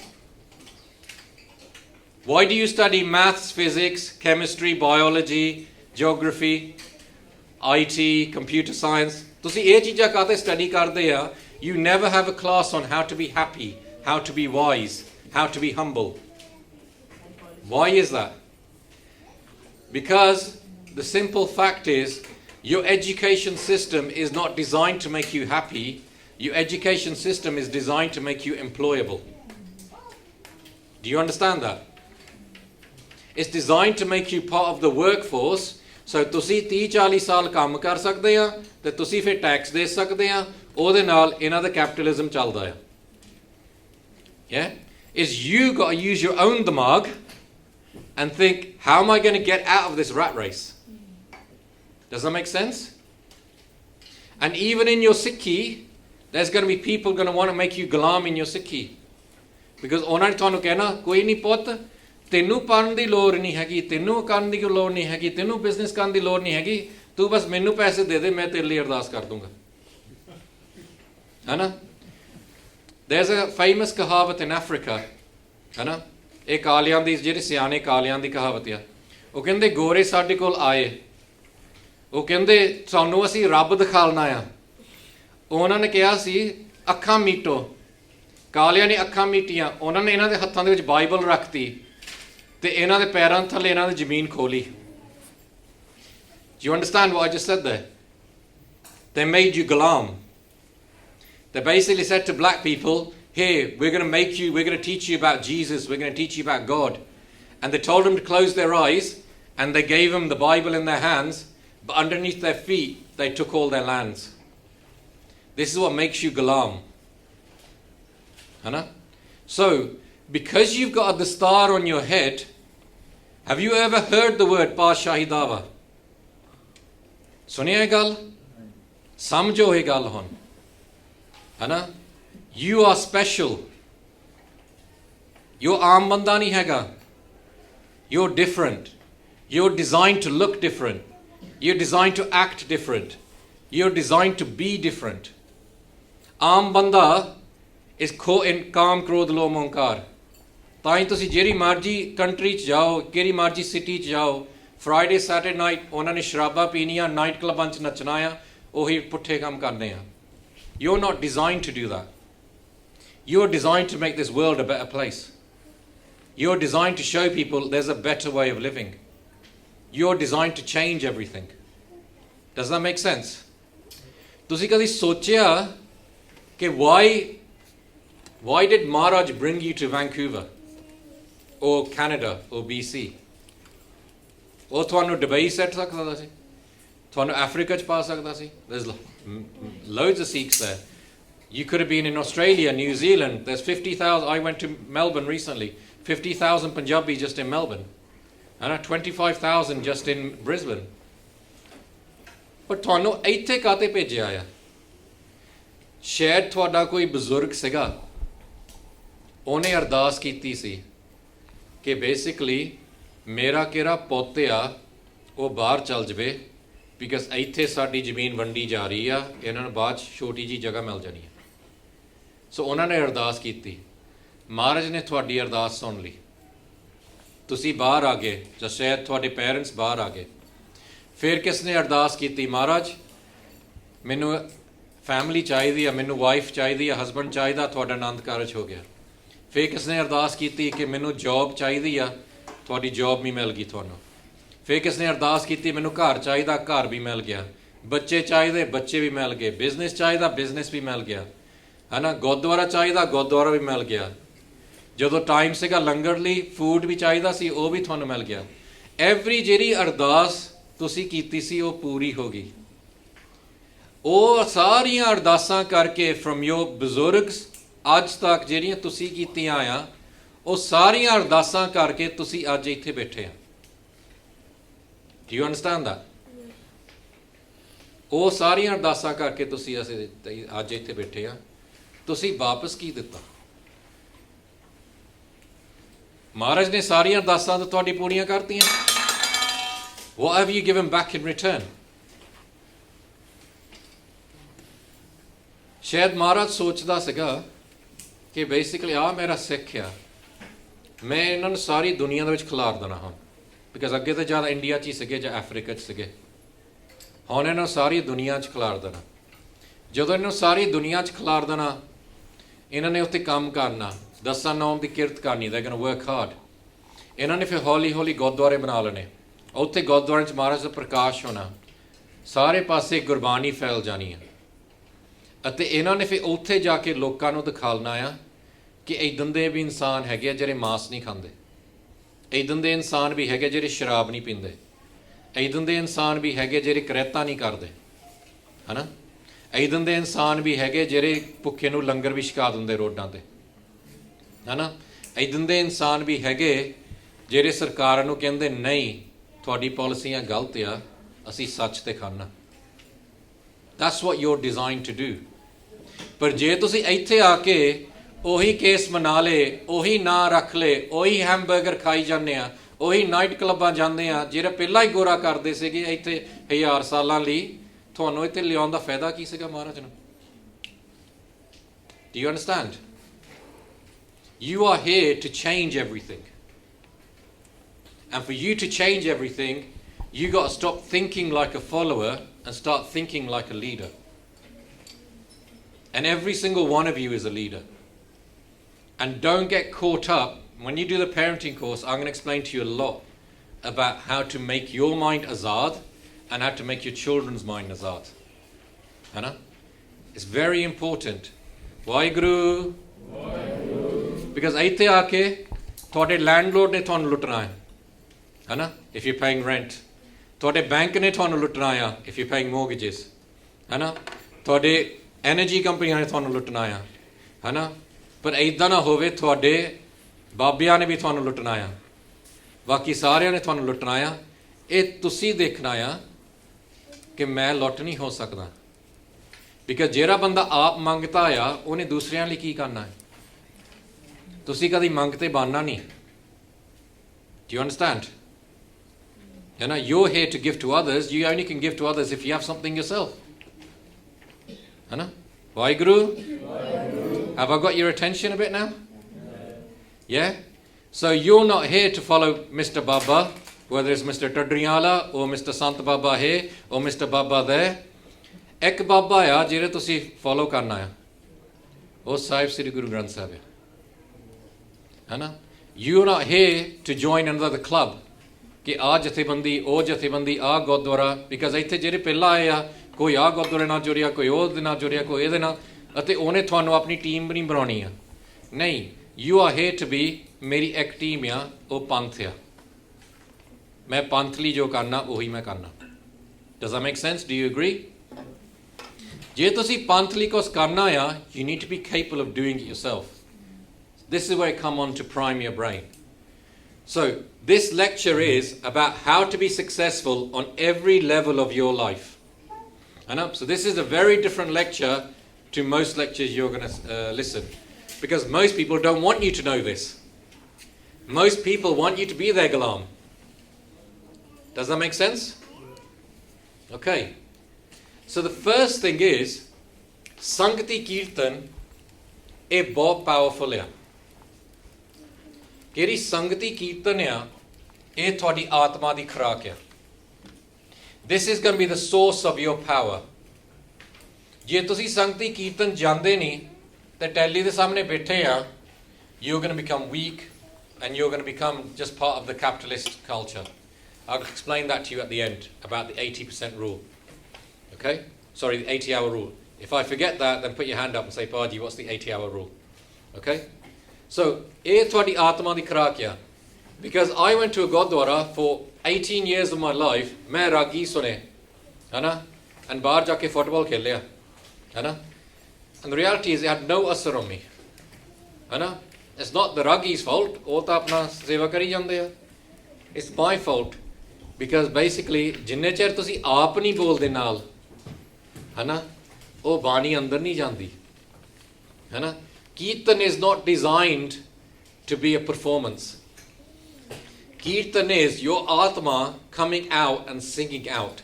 Why do you study maths, physics, chemistry, biology, geography, IT, computer science? ਤੁਸੀਂ ਇਹ ਚੀਜ਼ਾਂ ਕਾਹਤੇ study ਕਰਦੇ ਆ? You never have a class on how to be happy, how to be wise, how to be humble. Why is that? Because the simple fact is, your education system is not designed to make you happy. Your education system is designed to make you employable. Do you understand that? It's designed to make you part of the workforce. So ਤੁਸੀਂ 30-40 ਸਾਲ ਕੰਮ ਕਰ ਸਕਦੇ ਆ ਤੇ ਤੁਸੀਂ ਫਿਰ tax ਦੇ ਸਕਦੇ ਆ ਉਹਦੇ ਨਾਲ ਇਹਨਾਂ ਦਾ ਕੈਪੀਟਲਿਜ਼ਮ ਚੱਲਦਾ ਆ. Yeah? Is you got to use your own damag and think, how am I going to get out of this rat race? Does that make sense? And even in your Sikhi, there's going to be people going to want to make you gulam in your Sikhi. Because ਉਹਨਾਂ ਨੇ ਤੁਹਾਨੂੰ ਕਹਿਣਾ, ਕੋਈ ਨਹੀਂ ਪੁੱਤ, ਤੈਨੂੰ ਪੜ੍ਹਨ ਦੀ ਲੋੜ ਨਹੀਂ ਹੈਗੀ, ਤੈਨੂੰ ਕਰਨ ਦੀ ਲੋੜ ਨਹੀਂ ਹੈਗੀ, ਤੈਨੂੰ ਬਿਜ਼ਨਸ ਕਰਨ ਦੀ ਲੋੜ ਨਹੀਂ ਹੈਗੀ, ਤੂੰ ਬਸ ਮੈਨੂੰ ਪੈਸੇ ਦੇ ਦੇ, ਮੈਂ ਤੇਰੇ ਲਈ ਅਰਦਾਸ ਕਰ ਦੂੰਗਾ. ਹੈ ਨਾ? There's a famous ਕਹਾਵਤ in Africa, ਹੈ ਨਾ? ਇਹ ਕਾਲਿਆਂ ਦੀ, ਜਿਹੜੇ ਸਿਆਣੇ ਕਾਲਿਆਂ ਦੀ ਕਹਾਵਤ ਆ. ਉਹ ਕਹਿੰਦੇ ਗੋਰੇ ਸਾਡੇ ਕੋਲ ਆਏ, ਉਹ ਕਹਿੰਦੇ ਸਾਨੂੰ ਅਸੀਂ ਰੱਬ ਦਿਖਾਲਣਾ ਆ. ਉਹਨਾਂ ਨੇ ਕਿਹਾ ਸੀ ਅੱਖਾਂ ਮੀਟੋ. ਕਾਲਿਆਂ ਨੇ ਅੱਖਾਂ ਮੀਟੀਆਂ, ਉਹਨਾਂ ਨੇ ਇਹਨਾਂ ਦੇ ਹੱਥਾਂ ਦੇ ਵਿੱਚ ਬਾਈਬਲ ਰੱਖਤੀ ਤੇ ਇਹਨਾਂ ਦੇ ਪੈਰਾਂ ਥੱਲੇ ਇਹਨਾਂ ਦੀ ਜ਼ਮੀਨ ਖੋਲੀ. Do you understand what I just said there? They made you gulam. They basically said to black people, here, we're going to teach you about Jesus, we're going to teach you about God. And they told them to close their eyes, and they gave them the Bible in their hands, but underneath their feet, they took all their lands. This is what makes you gulam. Hana? So, because you've got the star on your head, have you ever heard the word Paashahi Dava? Suniya hai gal? Samjho hai gal hon. Hana? You are special. You're aam banda nahi hega. You're different. You're designed to look different. You're designed to act different. You're designed to be different. Aam banda is caught in kaam, krodh, lo, monkar. ਤਾਂ ਹੀ ਤੁਸੀਂ ਜਿਹੜੀ ਮਰਜ਼ੀ country 'ਚ ਜਾਓ, ਕਿਹੜੀ ਮਰਜ਼ੀ city 'ਚ ਜਾਓ, ਫਰਾਈਡੇ ਸੈਟਰਡੇ ਨਾਈਟ ਉਹਨਾਂ ਨੇ ਸ਼ਰਾਬਾਂ ਪੀਣੀਆਂ, ਨਾਈਟ ਕਲੱਬਾਂ 'ਚ ਨੱਚਣਾ ਆ, ਉਹੀ ਪੁੱਠੇ ਕੰਮ ਕਰਨੇ ਆ. You're not designed to do that. You're designed to make this world a better place. You're designed to show people there's a better way of living. You're designed to change everything. Does that make sense? ਤੁਸੀਂ ਕਦੀ ਸੋਚਿਆ ਕਿ why did Maharaj bring you to Vancouver or Canada or BC? ਉਹ ਤੁਹਾਨੂੰ Dubai set ਸਕਦਾ ਸੀ, ਤੁਹਾਨੂੰ Africa 'ਚ ਪਾ ਸਕਦਾ ਸੀ. There's loads of Sikhs there. You could have been in Australia, New Zealand. There's 50,000. I went to Melbourne recently. 50,000 Punjabi just in Melbourne. And 25,000 just in Brisbane. But ਤੁਹਾਨੂੰ ਇੱਥੇ ਕਾਤੇ ਭੇਜਿਆ ਆ? ਸ਼ਾਇਦ ਤੁਹਾਡਾ ਕੋਈ ਬਜ਼ੁਰਗ ਸੀਗਾ, ਉਹਨੇ ਅਰਦਾਸ ਕੀਤੀ ਸੀ ਕਿ ਬੇਸਿਕਲੀ ਮੇਰਾ ਕਿਹੜਾ ਪੁੱਤ ਆ ਉਹ ਬਾਹਰ ਚੱਲ ਜਾਵੇ, ਬਿਕਾਜ਼ ਇੱਥੇ ਸਾਡੀ ਜ਼ਮੀਨ ਵੰਡੀ ਜਾ ਰਹੀ ਆ, ਇਹਨਾਂ ਨੂੰ ਬਾਅਦ 'ਚ ਛੋਟੀ ਜਿਹੀ ਜਗ੍ਹਾ ਮਿਲ ਜਾਣੀ ਹੈ. ਸੋ ਉਹਨਾਂ ਨੇ ਅਰਦਾਸ ਕੀਤੀ, ਮਹਾਰਾਜ ਨੇ ਤੁਹਾਡੀ ਅਰਦਾਸ ਸੁਣ ਲਈ, ਤੁਸੀਂ ਬਾਹਰ ਆ ਗਏ, ਜਾਂ ਸ਼ਾਇਦ ਤੁਹਾਡੇ ਪੇਰੈਂਟਸ ਬਾਹਰ ਆ ਗਏ. ਫਿਰ ਕਿਸ ਨੇ ਅਰਦਾਸ ਕੀਤੀ, ਮਹਾਰਾਜ ਮੈਨੂੰ ਫੈਮਿਲੀ ਚਾਹੀਦੀ ਆ, ਮੈਨੂੰ ਵਾਈਫ ਚਾਹੀਦੀ ਆ, ਹਸਬੈਂਡ ਚਾਹੀਦਾ, ਤੁਹਾਡਾ ਆਨੰਦ ਕਾਰਜ ਹੋ ਗਿਆ. ਫਿਰ ਕਿਸ ਨੇ ਅਰਦਾਸ ਕੀਤੀ ਕਿ ਮੈਨੂੰ ਜੌਬ ਚਾਹੀਦੀ ਆ, ਤੁਹਾਡੀ ਜੌਬ ਵੀ ਮਿਲ ਗਈ ਤੁਹਾਨੂੰ. ਫਿਰ ਕਿਸ ਨੇ ਅਰਦਾਸ ਕੀਤੀ ਮੈਨੂੰ ਘਰ ਚਾਹੀਦਾ, ਘਰ ਵੀ ਮਿਲ ਗਿਆ. ਬੱਚੇ ਚਾਹੀਦੇ, ਬੱਚੇ ਵੀ ਮਿਲ ਗਏ. ਬਿਜ਼ਨਸ ਚਾਹੀਦਾ, ਬਿਜ਼ਨਸ ਵੀ ਮਿਲ ਗਿਆ, ਹੈ ਨਾ. ਗੁਰਦੁਆਰਾ ਚਾਹੀਦਾ, ਗੁਰਦੁਆਰਾ ਵੀ ਮਿਲ ਗਿਆ. ਜਦੋਂ ਟਾਈਮ ਸੀਗਾ ਲੰਗਰ ਲਈ, ਫੂਡ ਵੀ ਚਾਹੀਦਾ ਸੀ, ਉਹ ਵੀ ਤੁਹਾਨੂੰ ਮਿਲ ਗਿਆ. ਐਵਰੀ ਜਿਹੜੀ ਅਰਦਾਸ ਤੁਸੀਂ ਕੀਤੀ ਸੀ ਉਹ ਪੂਰੀ ਹੋ ਗਈ। ਉਹ ਸਾਰੀਆਂ ਅਰਦਾਸਾਂ ਕਰਕੇ ਫਰਮ ਯੋਰ ਬਜ਼ੁਰਗਸ ਅੱਜ ਤੱਕ ਜਿਹੜੀਆਂ ਤੁਸੀਂ ਕੀਤੀਆਂ ਆ, ਉਹ ਸਾਰੀਆਂ ਅਰਦਾਸਾਂ ਕਰਕੇ ਤੁਸੀਂ ਅੱਜ ਇੱਥੇ ਬੈਠੇ ਆ। Do you understand that? ਉਹ ਸਾਰੀਆਂ ਅਰਦਾਸਾਂ ਕਰਕੇ ਤੁਸੀਂ ਅਸੀਂ ਅੱਜ ਇੱਥੇ ਬੈਠੇ ਆ। ਤੁਸੀਂ ਵਾਪਸ ਕੀ ਦਿੱਤਾ? ਮਹਾਰਾਜ ਨੇ ਸਾਰੀਆਂ ਅਰਦਾਸਾਂ ਤਾਂ ਤੁਹਾਡੀ ਪੂਰੀਆਂ ਕਰਤੀਆਂ। What have you given back in return? ਸ਼ਾਇਦ ਮਹਾਰਾਜ ਸੋਚਦਾ ਸੀਗਾ ਕਿ ਬੇਸਿਕਲੀ ਆ ਮੇਰਾ ਸਿੱਖ ਆ, ਮੈਂ ਇਹਨਾਂ ਨੂੰ ਸਾਰੀ ਦੁਨੀਆ ਦੇ ਵਿੱਚ ਖਿਲਾਰ ਦੇਣਾ ਹਾਂ। ਬਿਕਾਜ਼ ਅੱਗੇ ਤਾਂ ਜ਼ਿਆਦਾ ਇੰਡੀਆ 'ਚ ਹੀ ਸੀਗੇ ਜਾਂ ਅਫਰੀਕਾ 'ਚ ਸੀਗੇ, ਹੁਣ ਇਹਨਾਂ ਨੂੰ ਸਾਰੀ ਦੁਨੀਆ 'ਚ ਖਿਲਾਰ ਦੇਣਾ। ਜਦੋਂ ਇਹਨਾਂ ਨੂੰ ਸਾਰੀ ਦੁਨੀਆ 'ਚ ਖਿਲਾਰ ਦੇਣਾ, ਇਹਨਾਂ ਨੇ ਉੱਥੇ ਕੰਮ ਕਰਨਾ, 10 ਨਾਮ ਦੀ ਕਿਰਤ ਕਰਨੀ, they're going to work hard। ਇਹਨਾਂ ਨੇ ਫਿਰ ਹੌਲੀ ਹੌਲੀ ਗੁਰਦੁਆਰੇ ਬਣਾ ਲੈਣੇ, ਉੱਥੇ ਗੁਰਦੁਆਰੇ 'ਚ ਮਹਾਰਾਜ ਦਾ ਪ੍ਰਕਾਸ਼ ਹੋਣਾ, ਸਾਰੇ ਪਾਸੇ ਗੁਰਬਾਣੀ ਫੈਲ ਜਾਣੀ ਹੈ। ਅਤੇ ਇਹਨਾਂ ਨੇ ਫਿਰ ਉੱਥੇ ਜਾ ਕੇ ਲੋਕਾਂ ਨੂੰ ਦਿਖਾਉਣਾ ਆ ਕਿ ਇੱਦਾਂ ਦੇ ਵੀ ਇਨਸਾਨ ਹੈਗੇ ਆ ਜਿਹੜੇ ਮਾਸ ਨਹੀਂ ਖਾਂਦੇ, ਇੱਦਾਂ ਦੇ ਇਨਸਾਨ ਵੀ ਹੈਗੇ ਜਿਹੜੇ ਸ਼ਰਾਬ ਨਹੀਂ ਪੀਂਦੇ, ਇੱਦਾਂ ਦੇ ਇਨਸਾਨ ਵੀ ਹੈਗੇ ਜਿਹੜੇ ਕਰੈਤਾ ਨਹੀਂ ਕਰਦੇ, ਹੈ ਨਾ। ਇੱਦਾਂ ਦੇ ਇਨਸਾਨ ਵੀ ਹੈਗੇ ਜਿਹੜੇ ਭੁੱਖੇ ਨੂੰ ਲੰਗਰ ਵੀ ਛਕਾ ਦਿੰਦੇ ਰੋਡਾਂ 'ਤੇ, ਹੈ ਨਾ। ਇੱਦਾਂ ਦੇ ਇਨਸਾਨ ਵੀ ਹੈਗੇ ਜਿਹੜੇ ਸਰਕਾਰਾਂ ਨੂੰ ਕਹਿੰਦੇ ਨਹੀਂ ਤੁਹਾਡੀ ਪਾਲਿਸੀਆਂ ਗਲਤ ਆ, ਅਸੀਂ ਸੱਚ 'ਤੇ ਖਾਣਾ। That's what you're designed to do। ਪਰ ਜੇ ਤੁਸੀਂ ਇੱਥੇ ਆ ਕੇ ਉਹੀ ਕੇਸ ਮਨਾ ਲਏ, ਉਹੀ ਨਾਂ ਰੱਖ ਲਏ, ਉਹੀ ਹੈਮਬਰਗਰ ਖਾਈ ਜਾਂਦੇ ਆ, ਉਹੀ ਨਾਈਟ ਕਲੱਬਾਂ ਜਾਂਦੇ ਆ ਜਿਹੜੇ ਪਹਿਲਾਂ ਹੀ ਗੋਰਾ ਕਰਦੇ ਸੀਗੇ ਇੱਥੇ 1000 ਸਾਲਾਂ ਲਈ, ਤੁਹਾਨੂੰ ਇੱਥੇ ਲਿਆਉਣ ਦਾ ਫਾਇਦਾ ਕੀ ਸੀਗਾ ਮਹਾਰਾਜ ਨੂੰ? Do you understand? You are here to change everything. And for you to change everything, you got to stop thinking like a follower and start thinking like a leader. And every single one of you is a leader. And don't get caught up. When you do the parenting course, I'm going to explain to you a lot about how to make your mind azad and how to make your children's mind azad. Hana? It's very important. Waheguru. Because aithe aake ਤੁਹਾਡੇ landlord ਨੇ ਤੁਹਾਨੂੰ ਲੁੱਟਣਾ ਹੈ ਨਾ, if you're paying rent। ਤੁਹਾਡੇ bank ਨੇ ਤੁਹਾਨੂੰ ਲੁੱਟਣਾ ਆ if you're paying mortgages, ਹੈ ਨਾ। ਤੁਹਾਡੇ ਐਨਰਜੀ ਕੰਪਨੀਆਂ ਨੇ ਤੁਹਾਨੂੰ ਲੁੱਟਣਾ ਆ, ਹੈ ਨਾ। ਪਰ ਇੱਦਾਂ ਨਾ ਹੋਵੇ ਤੁਹਾਡੇ ਬਾਬਿਆਂ ਨੇ ਵੀ ਤੁਹਾਨੂੰ ਲੁੱਟਣਾ ਆ, ਬਾਕੀ ਸਾਰਿਆਂ ਨੇ ਤੁਹਾਨੂੰ ਲੁੱਟਣਾ ਆ। ਇਹ ਤੁਸੀਂ ਦੇਖਣਾ ਆ ਕਿ ਮੈਂ ਲੁੱਟ ਨਹੀਂ ਹੋ ਸਕਦਾ। ਬਿਕਾਜ਼ ਜਿਹੜਾ ਬੰਦਾ ਆਪ ਮੰਗਤਾ ਆ ਉਹਨੇ ਦੂਸਰਿਆਂ ਲਈ ਕੀ ਕਰਨਾ ਹੈ? ਤੁਸੀਂ ਕਦੀ ਮੰਗ ਤੇ ਬਣਨਾ ਨਹੀਂ। Do you understand? You know, you're here to give to others. You only can give to others if you have something yourself. You know? Waheguru? Have I got your attention a bit now? Yeah? So you're not here to follow Mr. Baba, whether it's Mr. Tadriala or Mr. Sant Baba here or Mr. Baba there. ਇੱਕ ਬਾਬਾ ਆ ਜਿਹੜੇ ਤੁਸੀਂ follow ਕਰਨਾ ਆ, ਉਹ ਸਾਹਿਬ ਸ੍ਰੀ ਗੁਰੂ ਗ੍ਰੰਥ ਸਾਹਿਬ ਹੈ, ਹੈ ਨਾ। You're not here to join another club ਕਿ ਆਹ ਜਥੇਬੰਦੀ, ਉਹ ਜਥੇਬੰਦੀ, ਆਹ ਗੁਰਦੁਆਰਾ। ਬਿਕਾਜ਼ ਇੱਥੇ ਜਿਹੜੇ ਪਹਿਲਾਂ ਆਏ ਆ, ਕੋਈ ਆਹ ਗੁਰਦੁਆਰੇ ਨਾਲ ਜੁੜਿਆ, ਕੋਈ ਉਹਦੇ ਨਾਲ ਜੁੜਿਆ, ਕੋਈ ਇਹਦੇ ਨਾਲ, ਅਤੇ ਉਹਨੇ ਤੁਹਾਨੂੰ ਆਪਣੀ ਟੀਮ ਨਹੀਂ ਬਣਾਉਣੀ ਆ। ਨਹੀਂ, you are here to be, ਮੇਰੀ ਇੱਕ ਟੀਮ ਆ, ਉਹ ਪੰਥ ਆ, ਮੈਂ ਪੰਥ ਲਈ ਜੋ ਕਰਨਾ ਉਹੀ ਮੈਂ ਕਰਨਾ। Does that make sense? Do you agree? ਜੇ ਤੁਸੀਂ ਪੰਥ ਲਈ ਕੁਛ ਕਰਨਾ ਆ, you need to be capable of doing it yourself. This is where I come on to prime your brain. So this lecture is about how to be successful on every level of your life. So this is a very different lecture to most lectures you're going to listen, because most people don't want you to know this. Most people want you to be their ghulam. Does that make sense? Okay. So the first thing is, Sangati Kirtan is very powerful. ਜਿਹੜੀ ਸੰਗਤੀ ਕੀਰਤਨ ਆ, ਇਹ ਤੁਹਾਡੀ ਆਤਮਾ ਦੀ ਖੁਰਾਕ ਆ। This is going to be the source of your power. ਜੇ ਤੁਸੀਂ ਸੰਗਤੀ ਕੀਰਤਨ ਜਾਂਦੇ ਨਹੀਂ ਤੇ ਟੈਲੀ ਦੇ ਸਾਹਮਣੇ ਬੈਠੇ ਆ, you're going to become weak and you're going to become just part of the capitalist culture. I'll explain that to you at the end about the 80% rule. Okay? Sorry, the 80-hour rule. If I forget that, then put your hand up and say, Paji, what's the 80-hour rule? Okay? So, ਇਹ ਤੁਹਾਡੀ ਆਤਮਾ ਦੀ ਖੁਰਾਕ ਆ। Because I went to a Gurdwara for 18 years of my life, मैं रागी सुने, है ना, and बाहर जाके football खेल लिया, है ना, and the reality is it had no asar on me, है ना. It's not the ragi's fault, वो तो अपना सेवा करी जाते हैं. It's my fault, because basically जिन्ने चेर तुसी आप नहीं बोलदे नाल, है ना, वो बानी अंदर नहीं जाती, है ना. Kirtan is not designed to be a performance. Kirtan is your Atma coming out and singing out.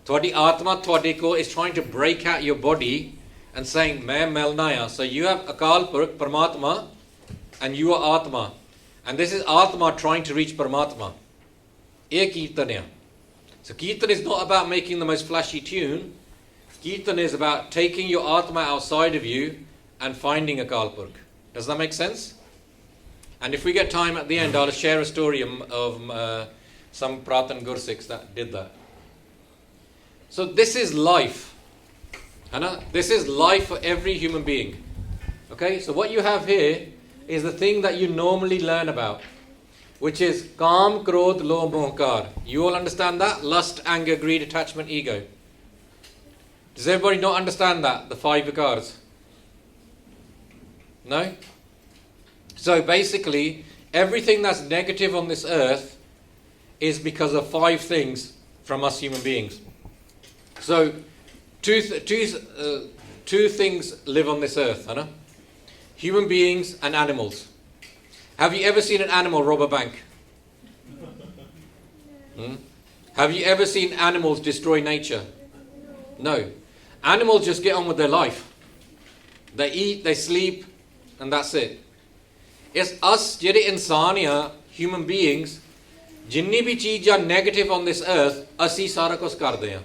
Twadi Atma Twadiko is trying to break out your body and saying, Main Melnaya. So you have Akal Purukh, Paramatma, and you are Atma. And this is Atma trying to reach Paramatma. Ye Kirtanya. So Kirtan is not about making the most flashy tune. Kirtan is about taking your Atma outside of you and finding Akal Purukh. Does that make sense? And if we get time at the end, I'll share a story of some Pratan Gursikhs that did that. So this is life. Anna? This is life for every human being. Okay, so what you have here is the thing that you normally learn about, which is Kam, Krodh, Lobh, Moh, You all understand that? Lust, anger, greed, attachment, ego. Does everybody not understand that? The 5 vikars? No? So basically, everything that's negative on this earth is because of 5 things from us human beings. So, two things live on this earth, Anna? Human beings and animals. Have you ever seen an animal rob a bank? Have you ever seen animals destroy nature? No. Animals just get on with their life. They eat, they sleep, and that's it. It's us, jehde insaan ya, human beings, jinni bhi cheezaं negative on this earth, assi sara kuch karde hain.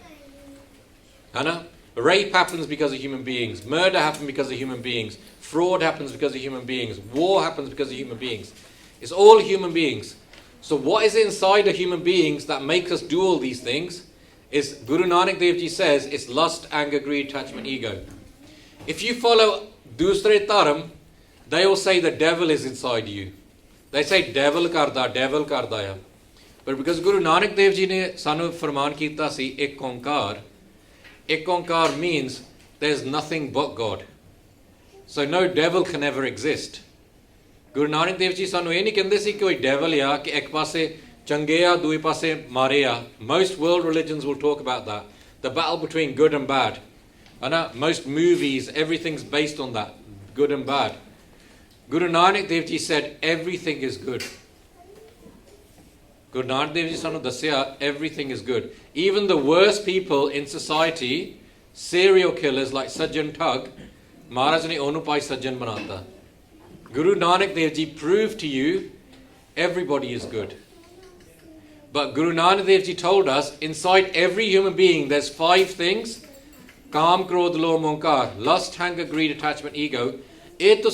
Hana? Rape happens because of human beings. Murder happens because of human beings. Fraud happens because of human beings. War happens because of human beings. It's all human beings. So what is inside of human beings that makes us do all these things is, Guru Nanak Dev Ji says, it's lust, anger, greed, attachment, ego. If you follow dusre dharam, they all say the devil is inside you. They say devil karda ya. But because Guru Nanak Dev Ji ne sanu farman kita si ek onkar means there's nothing but God. So no devil can ever exist. Guru Nanak Dev Ji sanu eh nahi kende si koi devil ya ki ek paase change ya due paase mare ya. Most world religions will talk about that. The battle between good and bad. Most movies, everything's based on that. Good and bad. Guru Nanak Dev Ji said everything is good. Guru Nanak Dev Ji sanu dasya everything is good. Even the worst people in society, serial killers like Sajjan Thug, Maharaj ne onu pai Sajjan banata. Guru Nanak Dev Ji proved to you everybody is good. But Guru Nanak Dev Ji told us inside every human being there's 5 things: Kam, Krodh, Lobh, Moh, lust, anger, greed, attachment, ego. If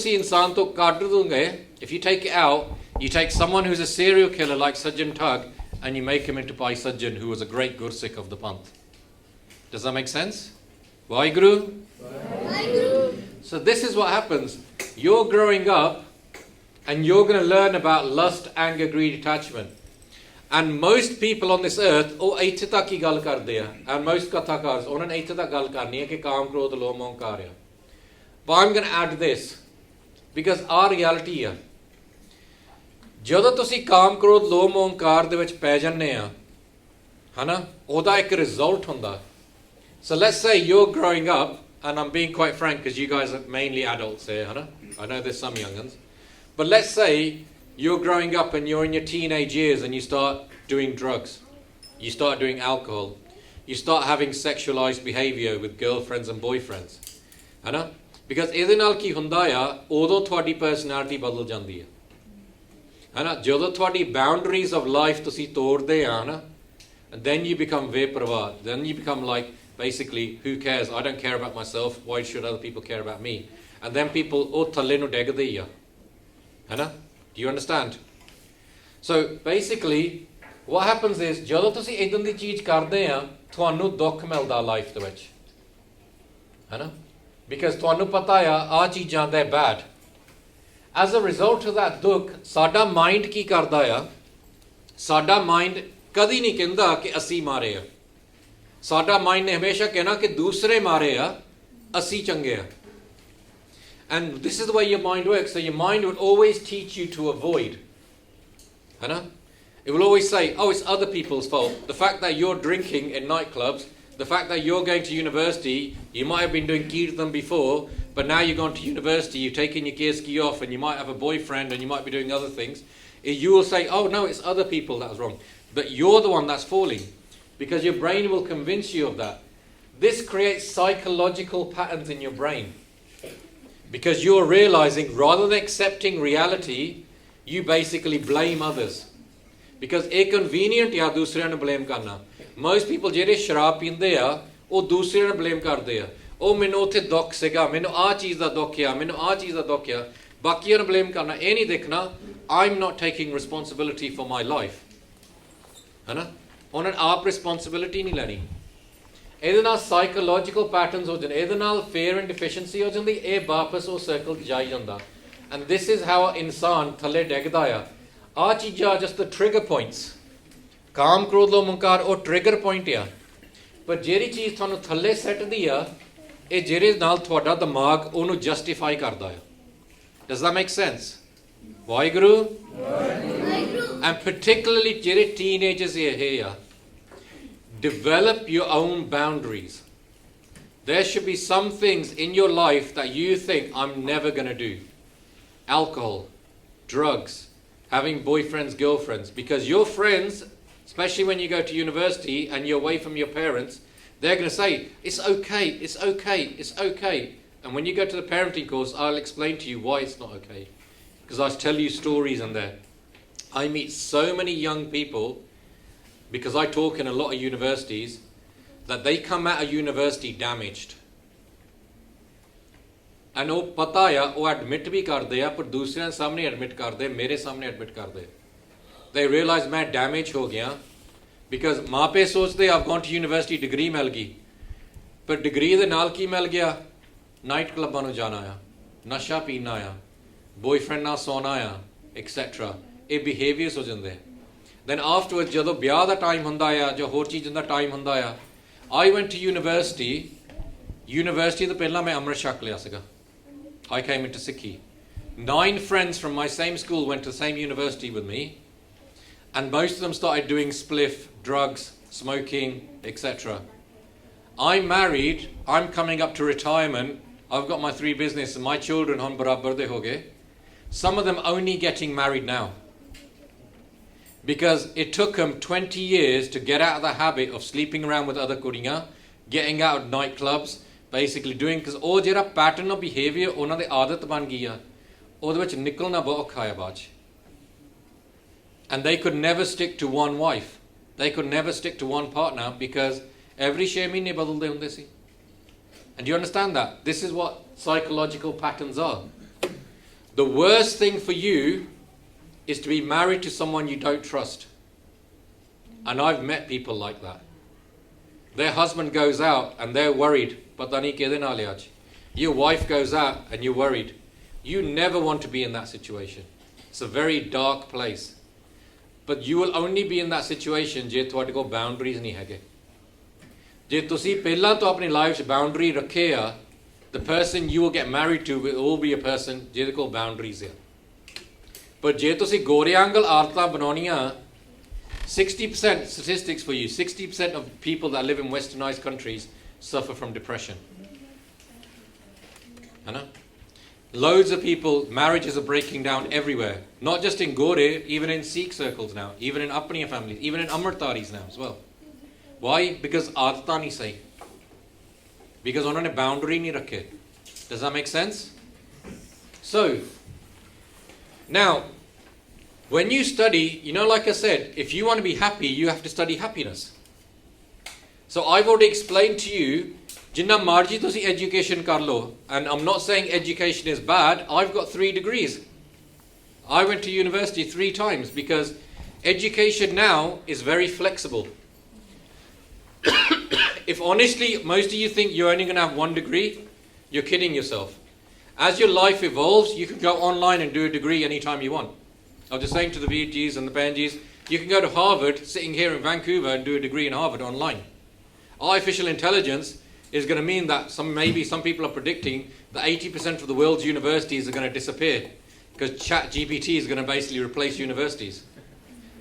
you take it out, you take someone who's a serial killer like Sajjan Thug and you make him into Bhai Sajjan, who was a great Gursikh of the Panth. Does that make sense? Why, Guru? So this is what happens. You're growing up and you're going to learn about lust, anger, greed, attachment. And most people on this earth, ਇੱਥੇ ਤੱਕ ਹੀ ਗੱਲ ਕਰਦੇ ਆ. And most kathakars, ਉਹਨਾਂ ਨੇ ਇੱਥੇ ਤੱਕ ਗੱਲ ਕਰਨੀ ਹੈ ਕਿ ਕਾਮ, ਕ੍ਰੋਧ, ਲੋਭ, ਮੋਹ, ਕਾਰ ਆ. But I'm going to add this, because our reality ਹੈ. ਜਦੋਂ ਤੁਸੀਂ ਕਾਮ, ਕ੍ਰੋਧ, ਲੋਭ, ਮੋਹ, ਕਾਰ ਦੇ ਵਿੱਚ ਪੈ ਜਾਂਦੇ ਆ, ਹਨਾ, ਉਹਦਾ ਇੱਕ result ਹੁੰਦਾ. So let's say you're growing up, and I'm being quite frank because you guys are mainly adults here, hana? I know there's some young ones. But let's say you're growing up and you're in your teenage years and you start doing drugs. You start doing alcohol. You start having sexualized behavior with girlfriends and boyfriends. Hana? Because ਇਹਦੇ ਨਾਲ ਕੀ ਹੁੰਦਾ ਆ, ਉਦੋਂ ਤੁਹਾਡੀ personality ਬਦਲ ਜਾਂਦੀ ਹੈ. ਹਨਾ, ਜਦੋਂ ਤੁਹਾਡੀ boundaries of life ਤੁਸੀਂ ਤੋੜਦੇ ਆ ਨਾ, and then you become ਬੇਪਰਵਾਹ. Then you become like, basically, who cares? I don't care about myself. Why should other people care about me? And then people, oh, ਥੱਲੇ ਨੂੰ ਡਿੱਗਦੇ ਹੀ ਆ. ਹਨਾ? Do you understand? So basically, what happens is, ਜਦੋਂ ਤੁਸੀਂ ਇਦਾਂ ਦੀ ਚੀਜ਼ ਕਰਦੇ ਆ, ਤੁਹਾਨੂੰ ਦੁੱਖ ਮਿਲਦਾ ਲਾਈਫ ਦੇ ਵਿੱਚ. ਹਨਾ? Because ਤੁਹਾਨੂੰ ਪਤਾ ਆ ਚੀਜ਼ਾਂ ਦੇ bad. As a result of that ਦੁੱਖ, ਸਾਡਾ mind ਕੀ ਕਰਦਾ ਆ? ਸਾਡਾ ਮਾਈਂਡ ਕਦੀ ਨਹੀਂ ਕਹਿੰਦਾ ਕਿ ਅਸੀਂ ਮਾਰੇ ਆ ਸਾਡਾ ਮਾਈਂਡ ਨੇ ਹਮੇਸ਼ਾ ਕਹਿਣਾ ਕਿ ਦੂਸਰੇ ਮਾਰੇ ਆ ਅਸੀਂ ਚੰਗੇ ਆ and this is the way your mind works so your mind will always teach you to avoid है ना it will always say oh it's other people's fault the fact that you're drinking in nightclubs the fact that you're going to university you might have been doing kirtan before but now you've gone to university you've taken your gear ski off and you might have a boyfriend and you might be doing other things you will say oh no it's other people that was wrong but you're the one that's falling because your brain will convince you of that this creates psychological patterns in your brain because you're realizing rather than accepting reality you basically blame others because a convenient ya dusriyan nu blame karna most people jehde sharab pinde a oh dusriyan nu blame karde a oh menu uthe dukh siga menu aa cheez da dukh a menu aa cheez da dukh a bakiyan nu blame karna eh nahi dekhna I'm not taking responsibility for my life है ना उन्हें आप responsibility नहीं लेनी ਇਹਦੇ ਨਾਲ psychological patterns ਹੋ ਜਾਂਦੇ ਇਹਦੇ ਨਾਲ ਫੇਅਰ ਐਂਡ ਡਿਫੀਸ਼ੀਐਂਸੀ ਹੋ ਜਾਂਦੀ ਇਹ ਵਾਪਸ ਉਹ ਸਰਕਲ ਜਾਈ ਜਾਂਦਾ ਐਂਡ ਦਿਸ ਇਜ਼ ਹਾਊ ਇਨਸਾਨ ਥੱਲੇ ਡਿੱਗਦਾ ਆ ਚੀਜ਼ਾਂ ਜਸਟ ਦ ਟ੍ਰਿਗਰ ਪੁਆਇੰਟਸ ਕਾਮ ਕ੍ਰੋਧ ਲੋਭ ਹੰਕਾਰ ਉਹ ਟ੍ਰਿਗਰ ਪੁਆਇੰਟ ਆ ਪਰ ਜਿਹੜੀ ਚੀਜ਼ ਤੁਹਾਨੂੰ ਥੱਲੇ ਸੈੱਟਦੀ ਆ ਇਹ ਜਿਹੜੇ ਨਾਲ ਤੁਹਾਡਾ ਦਿਮਾਗ ਉਹਨੂੰ ਜਸਟੀਫਾਈ ਕਰਦਾ ਆ does that make sense Waheguru and particularly ਜਿਹੜੇ ਟੀਨੇਜਰਸ ਇਹ ਆ develop your own boundaries. There should be some things in your life that you think I'm never going to do. Alcohol, drugs, having boyfriends, girlfriends. Because your friends, especially when you go to university and you're away from your parents, they're going to say, it's okay, it's okay, it's okay. And when you go to the parenting course, I'll explain to you why it's not okay. Because I'll tell you stories in there. I meet so many young people because I talk in a lot of universities, that they come out of university damaged. And ਉਹ ਪਤਾ ਆ ਉਹ admit ਵੀ ਕਰਦੇ ਆ ਪਰ ਦੂਸਰਿਆਂ ਸਾਹਮਣੇ admit ਕਰਦੇ ਮੇਰੇ ਸਾਹਮਣੇ ਐਡਮਿਟ ਕਰਦੇ they realize ਮੈਂ ਡੈਮੇਜ ਹੋ ਗਿਆ because ਮਾਪੇ ਸੋਚਦੇ I've gone to university degree ਮਿਲ ਗਈ ਪਰ ਡਿਗਰੀ ਦੇ ਨਾਲ ਕੀ ਮਿਲ ਗਿਆ ਨਾਈਟ ਕਲੱਬਾਂ ਨੂੰ ਜਾਣਾ ਆ ਨਸ਼ਾ ਪੀਣਾ ਆ ਬॉयਫ੍ਰੈਂਡ ਨਾਲ ਸੌਣਾ ਆ ਐਕਸੈਟਰਾ ਇਹ ਬਿਹੇਵੀਅਰਸ ਹੋ ਜਾਂਦੇ then afterwards ਜਦੋਂ ਵਿਆਹ ਦਾ ਟਾਈਮ ਹੁੰਦਾ ਆ ਜਾਂ ਹੋਰ ਚੀਜ਼ਾਂ ਦਾ ਟਾਈਮ ਹੁੰਦਾ ਆ I went to university ਤੋਂ ਪਹਿਲਾਂ ਮੈਂ ਅੰਮ੍ਰਿਤ ਛਕ ਲਿਆ ਸੀਗਾ I came into Sikhi 9 friends from my same school went to the same university with me and most of them started doing spliff, drugs, smoking, etc. I'm married, I'm coming up to retirement, I've got my 3 businesses and my children hun barabar de ho gaye some of them only getting married now because it took them 20 years to get out of the habit of sleeping around with other kuriyan, getting out of nightclubs, basically doing because ਉਹ ਜਿਹੜਾ pattern of behavior ਉਹਨਾਂ ਦੇ ਆਦਤ ਬਣ ਗਈ ਆ ਉਹਦੇ ਵਿੱਚ ਨਿਕਲਣਾ ਬਹੁਤ ਔਖਾ ਹੈ ਬਾਅਦ and they could never stick to one wife they could never stick to one partner because every 6 ਮਹੀਨੇ ਬਦਲਦੇ ਹੁੰਦੇ ਸੀ and you understand that this is what psychological patterns are the worst thing for you is to be married to someone you don't trust. And I've met people like that. Their husband goes out and they're worried. Your wife goes out and you're worried. You never want to be in that situation. It's a very dark place. But you will only be in that situation ਜੇ ਤੁਹਾਡੇ ਕੋਲ boundaries ਨਹੀਂ ਹੈਗੇ. ਜੇ ਤੁਸੀਂ ਪਹਿਲਾਂ ਤੋਂ ਆਪਣੀ ਲਾਈਫ 'ਚ boundary ਰੱਖੇ ਆ the person you will get married to will all be a person ਜਿਹਦੇ ਕੋਲ boundaries ਆ but ਜੇ ਤੁਸੀਂ ਗੋਰਿਆਂਗਲ ਆਰਤਾਂ ਬਣਾਉਣੀਆਂ 60% statistics for you 60% of people that live in westernized countries suffer from depression loads of people marriages are breaking down everywhere not just in Gore even in Sikh circles now even in Apniya families even in Amritaris now as well why because aadਤਾਂ ਨਹੀਂ ਸਹੀ because ਉਹਨਾਂ ਨੇ boundary ਨਹੀਂ ਰੱਖੇ does that make sense so now, when you study, you know, like I said, if you want to be happy, you have to study happiness. So I've already explained to you, jinna marji tusi education kar lo, and I'm not saying education is bad. I've got 3 degrees. I went to university 3 times because education now is very flexible. If honestly, most of you think you're only going to have 1 degree, you're kidding yourself. As your life evolves, you can go online and do a degree anytime you want. I was just saying to the VGs and the Banjis, You can go to Harvard, sitting here in Vancouver, and do a degree in Harvard online. Artificial intelligence is going to mean that maybe some people are predicting that 80% of the world's universities are going to disappear because ChatGPT is going to basically replace universities.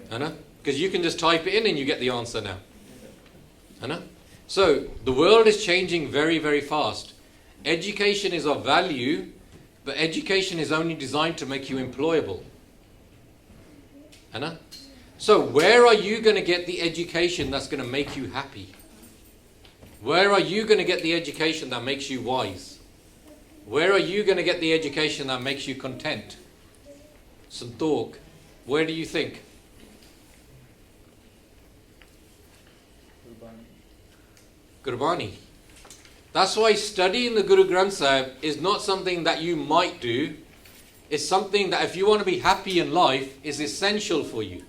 Because you can just type it in and you get the answer now. So the world is changing very, very fast. Education is of value, but education is only designed to make you employable. So where are you going to get the education that's going to make you happy? Where are you going to get the education that makes you wise? Where are you going to get the education that makes you content? Santok, where do you think? Gurbani. That's why studying the Guru Granth Sahib is not something that you might do. It's something that if you want to be happy in life is essential for you.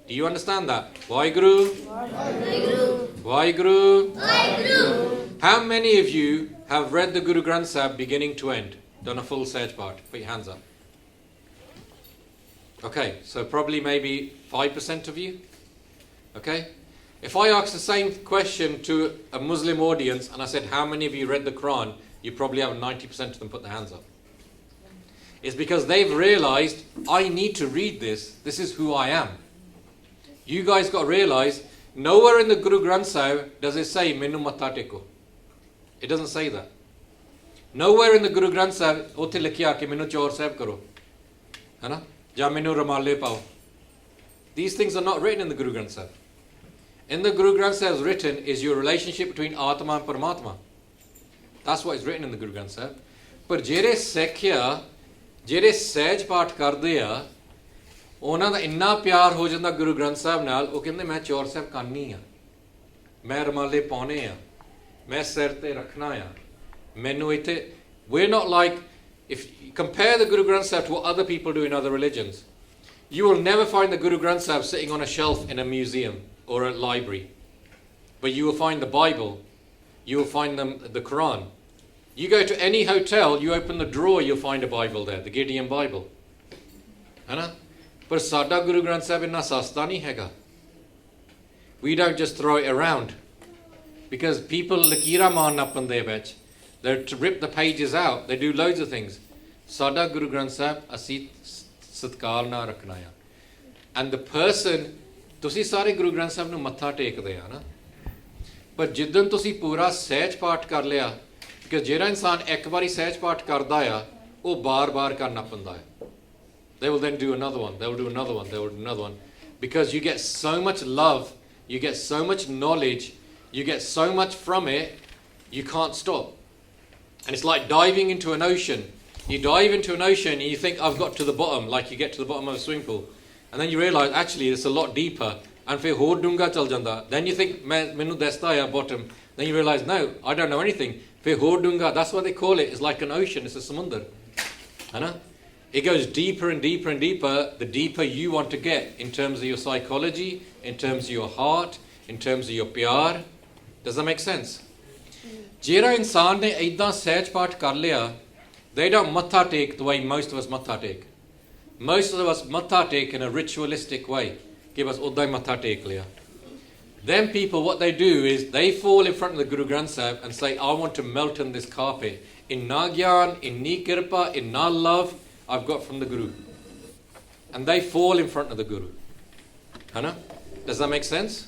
Do you understand that? Vaheguru? Vaheguru. Vaheguru. Vaheguru. How many of you have read the Guru Granth Sahib beginning to end? Done a full Sahaj part? Put your hands up. Okay, so probably maybe 5% of you. Okay? If I ask the same question to a Muslim audience and I said, how many of you read the Quran? You probably have 90% of them put their hands up. It's because they've realized, I need to read this. This is who I am. You guys got to realize, nowhere in the Guru Granth Sahib does it say, Minu Matha Teko. It doesn't say that. Nowhere in the Guru Granth Sahib, Ote likhiya ki Minu Chaur Sahib karo. Ja Minu Ramale Pao. These things are not written in the Guru Granth Sahib. In the Guru Granth Sahib written is your relationship between Atma and Paramatma. That's what is written in the Guru Granth Sahib. But ਜਿਹੜੇ ਸਿੱਖਿਆ ਜਿਹੜੇ ਸਹਿਜ ਪਾਠ ਕਰਦੇ ਆ ਉਹਨਾਂ ਦਾ ਇੰਨਾ ਪਿਆਰ ਹੋ ਜਾਂਦਾ ਗੁਰੂ ਗ੍ਰੰਥ ਸਾਹਿਬ ਨਾਲ ਉਹ ਕਹਿੰਦੇ ਮੈਂ ਚੌਰ ਸਾਹਿਬ ਕਰਨੀ ਆ ਮੈਂ ਰਮਾਲੇ ਪਾਉਣੇ ਆ ਮੈਂ ਸਿਰ ਤੇ ਰੱਖਣਾ ਆ ਮੈਨੂੰ ਇੱਥੇ we're not like if you compare the Guru Granth Sahib to what other people do in other religions, you will never find the Guru Granth Sahib sitting on a shelf in a museum or a library, but you will find the Bible, you will find the Quran. You go to any hotel, you open the drawer, you'll find a Bible there, the Gideon Bible. But Sada Guru Granth Sahib inna sasta nahi hega. We don't just throw it around. Because people lakira maan apande vich, they rip the pages out, they do loads of things. Sada Guru Granth Sahib asi satkar na rakhna ya. And the person, tusi sare Guru Granth Sahib nu matha tekde ha na. But jiddan tusi pura sahaj paठ kar liya, because ਜਿਹੜਾ ਇਨਸਾਨ ਇੱਕ ਵਾਰੀ ਸਹਿਜ ਪਾਠ ਕਰਦਾ ਆ ਉਹ ਬਾਰ-ਬਾਰ ਕਰਨਾ ਪੈਂਦਾ ਹੈ. They will then do another one, they will do another one, they will do another one, because you get so much love, you get so much knowledge, you get so much from it, you can't stop. And it's like diving into an ocean. You dive into an ocean and you think I've got to the bottom, like you get to the bottom of a swimming pool, and then you realize actually it's a lot deeper, and ਫਿਰ ਹੋਰ ਡੂੰਘਾ ਚੱਲ ਜਾਂਦਾ. Then you think ਮੈਨੂੰ ਦਿਸਦਾ ਆ bottom, then you realize no, I don't know anything. ਫਿਰ ਹੋਰ ਡੂੰਘਾ, that's what they call it. It's like an ocean, it's a samundar. It goes deeper and deeper and deeper the deeper you want to get in terms of your psychology, in terms of your heart, in terms of your pyar. Does that make sense? ਜਿਹੜਾ ਇਨਸਾਨ ਨੇ ਇੱਦਾਂ ਸਹਿਜ ਪਾਠ ਕਰ ਲਿਆ, they don't matha take the way most of us matha take. Most of us matha take in a ritualistic way. ਕਿ ਬਸ ਉੱਦਾਂ ਹੀ ਮੱਥਾ ਟੇਕ ਲਿਆ. Then people, what they do is they fall in front of the Guru Granth Sahib and say, I want to melt in this carpet. Inna gyan, inni kirpa, inna love I've got from the Guru. And they fall in front of the Guru. Does that make sense?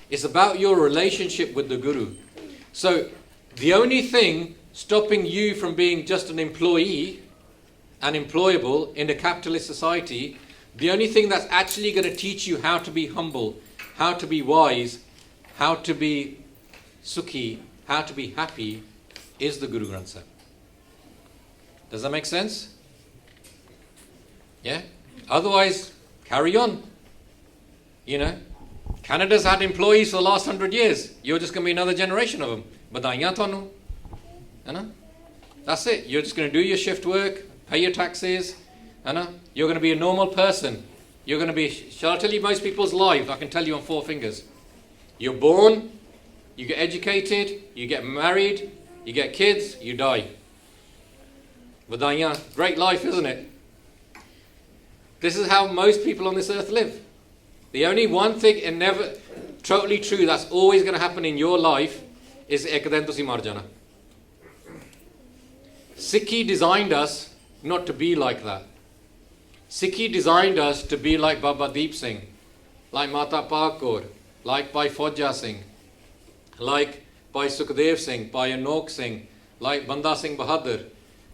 It's about your relationship with the Guru. So the only thing stopping you from being just an employee and employable in a capitalist society, the only thing that's actually going to teach you how to be humble, how to be wise, how to be sukhi, how to be happy, is the Guru Granth Sahib. Does that make sense? Yeah? Otherwise, carry on. You know, Canada's had employees for the last 100 years. You're just going to be another generation of them. Badaiyan thonu. That's it. You're just going to do your shift work, pay your taxes. You're going to be a normal person. You're going to be, shall I tell you most people's lives? I can tell you on 4 fingers. You're born, you get educated, you get married, you get kids, you die. Vadaiyan, great life, isn't it? This is how most people on this earth live. The only one thing, and never totally true, that's always going to happen in your life is ek din tusi mar jana. Sikhi designed us not to be like that. Sikhi designed us to be like Baba Deep Singh, like Mata Pakur, like Bhai Fauja Singh, like Bhai Sukhdev Singh, Bhai Anok Singh, like Banda Singh Bahadur.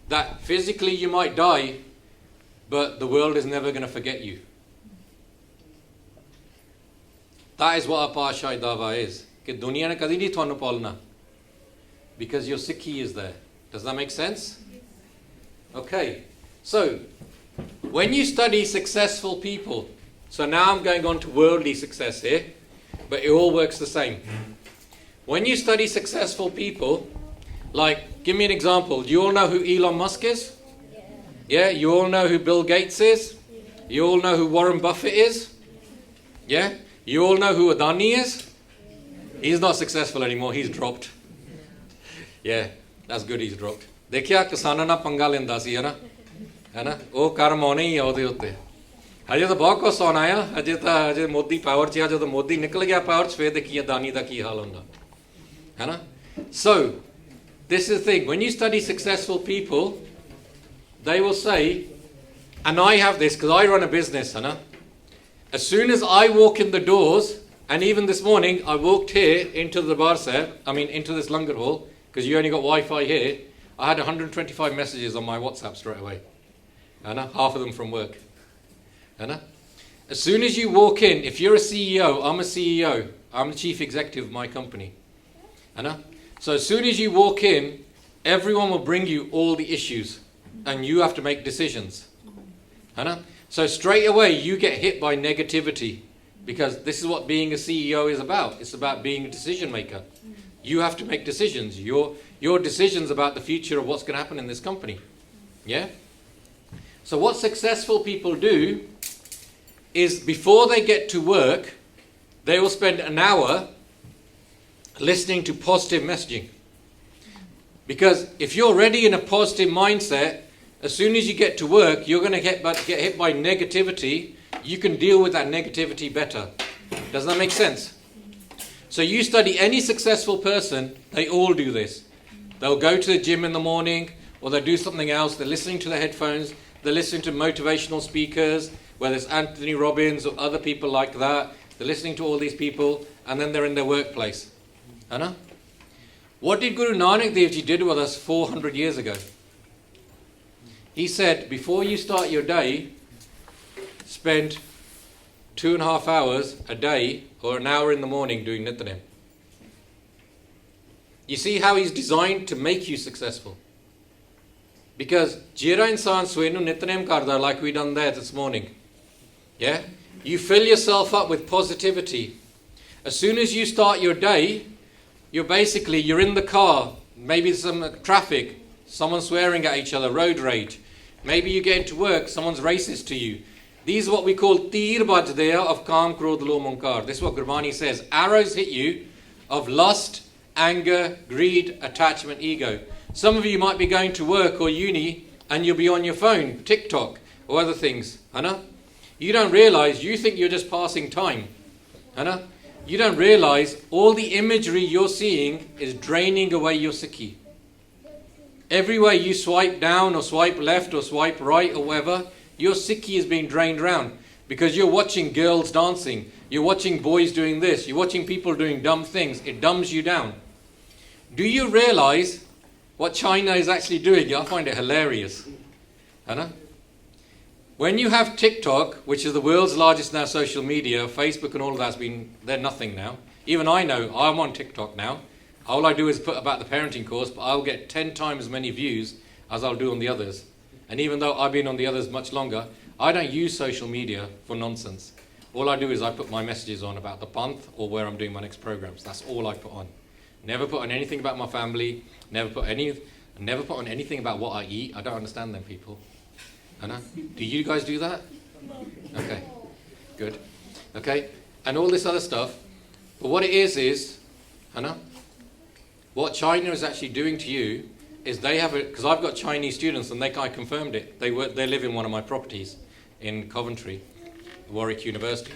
That physically you might die, but the world is never going to forget you. That is what Apashai Dava is. कि दुनिया ने कदी नहीं थानू पालना. Because your Sikhi is there. Does that make sense? Okay. So, when you study successful people, so now I'm going on to worldly success here, but it all works the same. When you study successful people, like, give me an example. Do you all know who Elon Musk is? Yeah? You all know who Bill Gates is? You all know who Warren Buffett is? Yeah? You all know who Adani is? He's not successful anymore. He's dropped. Yeah, that's good he's dropped. देखिया किसानां ना पंगा लेंदा सी है ना वो कर्म आने ही ਉਹਦੇ ਉੱਤੇ ਹਜੇ ਤਾਂ ਬਹੁਤ ਕੁਝ ਆਉਣਾ ਆ ਹਜੇ ਮੋਦੀ ਪਾਵਰ 'ਚ ਆ ਜਦੋਂ ਮੋਦੀ ਨਿਕਲ ਗਿਆ ਪਾਵਰ 'ਚ ਫੇਰ ਦੇਖੀ ਅਦਾਨੀ ਦਾ ਕੀ ਹਾਲ ਹੁੰਦਾ ਹੈ ਨਾ so this is the thing when you study successful people they will say and I have this because I run a business है ना as soon as I walk in the doors and even this morning I walked here into the bar set into this langar hall because you only got Wi-Fi here I had 125 messages on my WhatsApp straight away. Half of them from work. As soon as you walk in, if you're a CEO, I'm a CEO. I'm the chief executive of my company. So as soon as you walk in, everyone will bring you all the issues. And you have to make decisions. So straight away, you get hit by negativity. Because this is what being a CEO is about. It's about being a decision maker. You have to make decisions. Your decisions about the future of what's going to happen in this company. Yeah? So what successful people do is before they get to work, they will spend an hour listening to positive messaging. Because if you're already in a positive mindset, as soon as you get to work, you're going to get hit by negativity. You can deal with that negativity better. Does that make sense? So you study any successful person, they all do this. They'll go to the gym in the morning, or they'll do something else. They're listening to the headphones. They're listening to motivational speakers, whether it's Anthony Robbins or other people like that. They're listening to all these people, and then they're in their workplace. What did Guru Nanak Dev Ji did with us 400 years ago? He said, before you start your day, spend 2.5 hours a day or an hour in the morning doing Nityanem. You see how he's designed to make you successful. Because jira insan swenu Nityanem karda like we done there this morning. Yeah? You fill yourself up with positivity. As soon as you start your day, you're in the car, maybe some traffic, someone swearing at each other, road rage. Maybe you get into work, someone's racist to you. These are what we call tir bajdeya of kam, krodh, lo, munkar. This is what Gurbani says. Arrows hit you of lust, anger, greed, attachment, ego. Some of you might be going to work or uni and you'll be on your phone, TikTok or other things. You don't realize, you think you're just passing time. You don't realize all the imagery you're seeing is draining away your Sikhi. Everywhere you swipe down or swipe left or swipe right or whatever, your Sikhi is being drained around because you're watching girls dancing, you're watching boys doing this, you're watching people doing dumb things. It dumbs you down. Do you realize what China is actually doing? I find it hilarious. When you have TikTok, which is the world's largest now social media, Facebook and all of that's they're nothing now. Even I know, I'm on TikTok now. All I do is put about the parenting course, but I'll get 10 times as many views as I'll do on the others. And even though I've been on the others much longer, I don't use social media for nonsense. All I do is I put my messages on about the panth or where I'm doing my next programs. That's all I put on. Never put on anything about my family. Never put on anything about what I eat. I don't understand them people. Do you guys do that? Okay, good. Okay, and all this other stuff. But what it is, what China is actually doing to you is they have because I've got Chinese students and I confirmed it. They live in one of my properties in Coventry, Warwick University.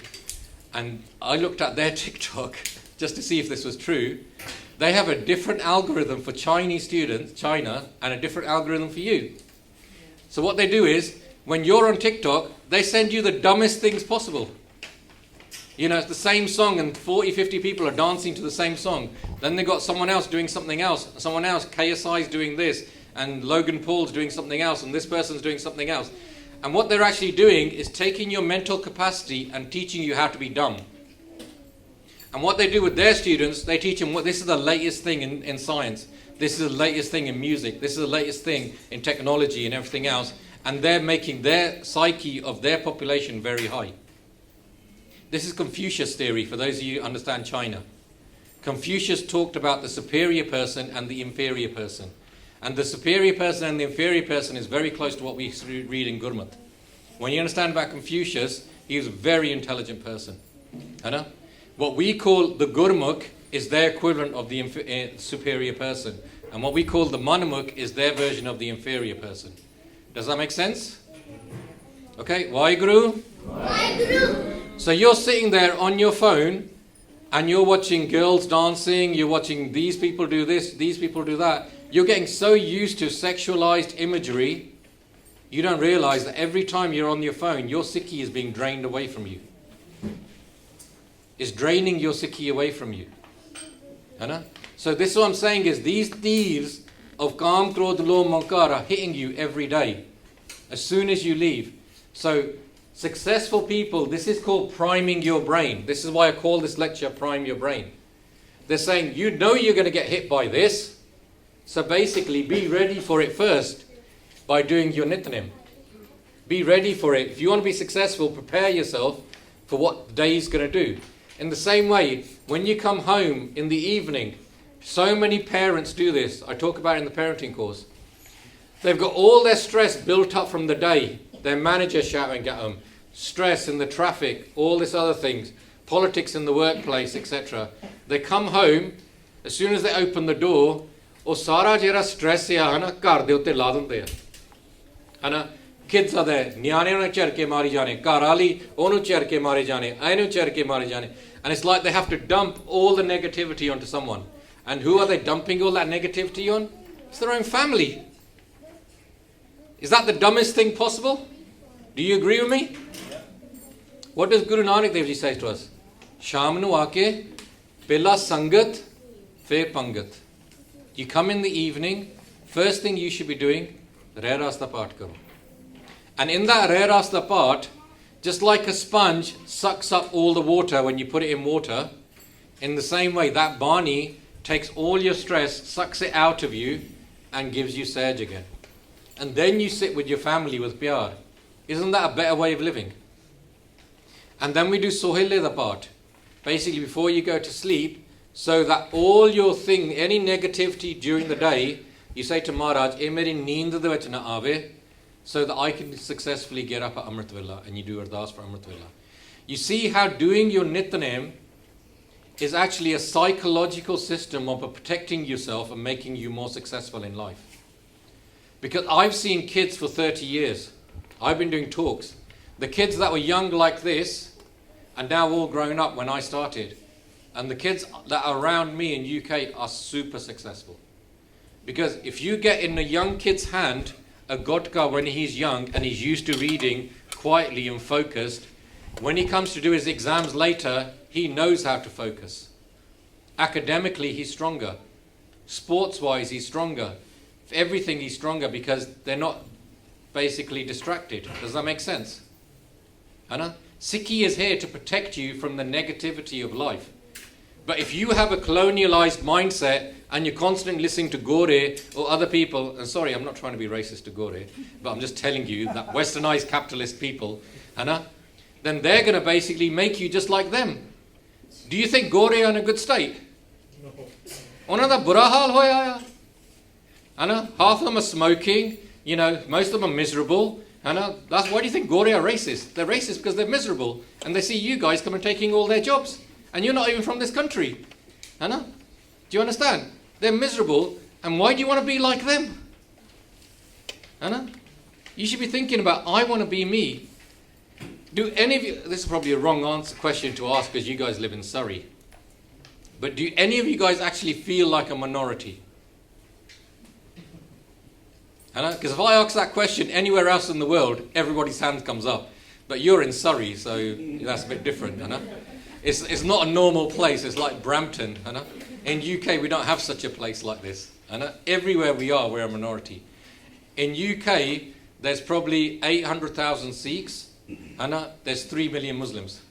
And I looked at their TikTok just to see if this was true. They have a different algorithm for Chinese students, China, and a different algorithm for you. So what they do is, when you're on TikTok, they send you the dumbest things possible. You know, it's the same song and 40, 50 people are dancing to the same song. Then they got someone else doing something else. Someone else, KSI's doing this, and Logan Paul's doing something else, and this person's doing something else. And what they're actually doing is taking your mental capacity and teaching you how to be dumb. And what they do with their students, they teach them, this is the latest thing in science. This is the latest thing in music. This is the latest thing in technology and everything else. And they're making their psyche of their population very high. This is Confucius theory, for those of you who understand China. Confucius talked about the superior person and the inferior person. And the superior person and the inferior person is very close to what we read in Gurmat. When you understand about Confucius, he was a very intelligent person. What we call the Gurmukh is their equivalent of the superior person. And what we call the Manamukh is their version of the inferior person. Does that make sense? Okay, Waheguru? Waheguru! So you're sitting there on your phone and you're watching girls dancing, you're watching these people do this, these people do that. You're getting so used to sexualized imagery, you don't realize that every time you're on your phone, your sikhi is being drained away from you. It's draining your sikhi away from you. So this is what I'm saying is these thieves of Kam, Krodh, Lobh, Mankar are hitting you every day as soon as you leave. So successful people, this is called priming your brain. This is why I call this lecture Prime Your Brain. They're saying, you know you're going to get hit by this. So basically, be ready for it first by doing your nityanim. Be ready for it. If you want to be successful, prepare yourself for what the day is going to do. In the same way, when you come home in the evening, so many parents do this. I talk about it in the parenting course. They've got all their stress built up from the day. Their manager shouting at them, stress in the traffic, all this other things, politics in the workplace, etc. They come home, as soon as they open the door, ਉਹ ਸਾਰਾ ਜਿਹੜਾ stress ਆ ਨਾ ਘਰ ਦੇ ਉੱਤੇ ਲਾ ਦਿੰਦੇ ਆ ਹਨਾ kids are there ਨਿਆਣਿਆਂ ਨੂੰ ਝਰਕੇ ਮਾਰੀ ਜਾਣੇ ਘਰ ਵਾਲੀ ਉਹਨੂੰ ਝਰਕੇ ਮਾਰੇ ਜਾਣੇ ਇਹਨੂੰ ਝਰਕੇ ਮਾਰੇ ਜਾਣੇ and it's like they have to dump all the negativity onto someone. And who are they dumping all that negativity on? It's their own family. Is that the dumbest thing possible? Do you agree with me? What does Guru Nanak Dev Ji say to us? Sham nu aake pehla sangat fe pangat. You come in the evening, first thing you should be doing, Re Rasta Path karo. And in that Re Rasta Path, just like a sponge sucks up all the water when you put it in water, in the same way, that Bani takes all your stress, sucks it out of you, and gives you Saj again. And then you sit with your family with Pyar. Isn't that a better way of living? And then we do Sohile the part. Basically, before you go to sleep, so that all your thing, any negativity during the day, you say to Maharaj, "Eh meri neend de vich na aave," so that I can successfully get up at Amrit Vela, and you do Ardas for Amrit Vela. You see how doing your Nityanem is actually a psychological system of protecting yourself and making you more successful in life. Because I've seen kids for 30 years. I've been doing talks. The kids that were young like this are now all grown up when I started. And the kids that are around me in UK are super successful. Because if you get in a young kid's hand a Godka when he's young and he's used to reading quietly and focused, when he comes to do his exams later, he knows how to focus. Academically, he's stronger. Sports-wise, he's stronger. For everything, he's stronger because they're not basically distracted. Does that make sense? Anna? Sikhi is here to protect you from the negativity of life. But if you have a colonialized mindset and you're constantly listening to Gore or other people, and sorry, I'm not trying to be racist to Gore, but I'm just telling you that westernized capitalist people, Anna, then they're going to basically make you just like them. Do you think Gore are in a good state? No. ਉਹਨਾਂ ਦਾ ਬੁਰਾ ਹਾਲ ਹੋਇਆ ਆ. Anna, half of them are smoking, you know, most of them are miserable. Anna, that's why do you think Gore are racist? They're racist because they're miserable and they see you guys come and taking all their jobs. And you're not even from this country. Anna, do you understand? They're miserable, and why do you want to be like them? Anna, you should be thinking about, I want to be me. Do any of you, this is probably a wrong question to ask because you guys live in Surrey, but do any of you guys actually feel like a minority? Because if I ask that question anywhere else in the world, everybody's hand comes up. But you're in Surrey, so that's a bit different. It's not a normal place. It's like Brampton. In UK, we don't have such a place like this. Everywhere we are, we're a minority. In UK, there's probably 800,000 Sikhs. There's 3 million Muslims.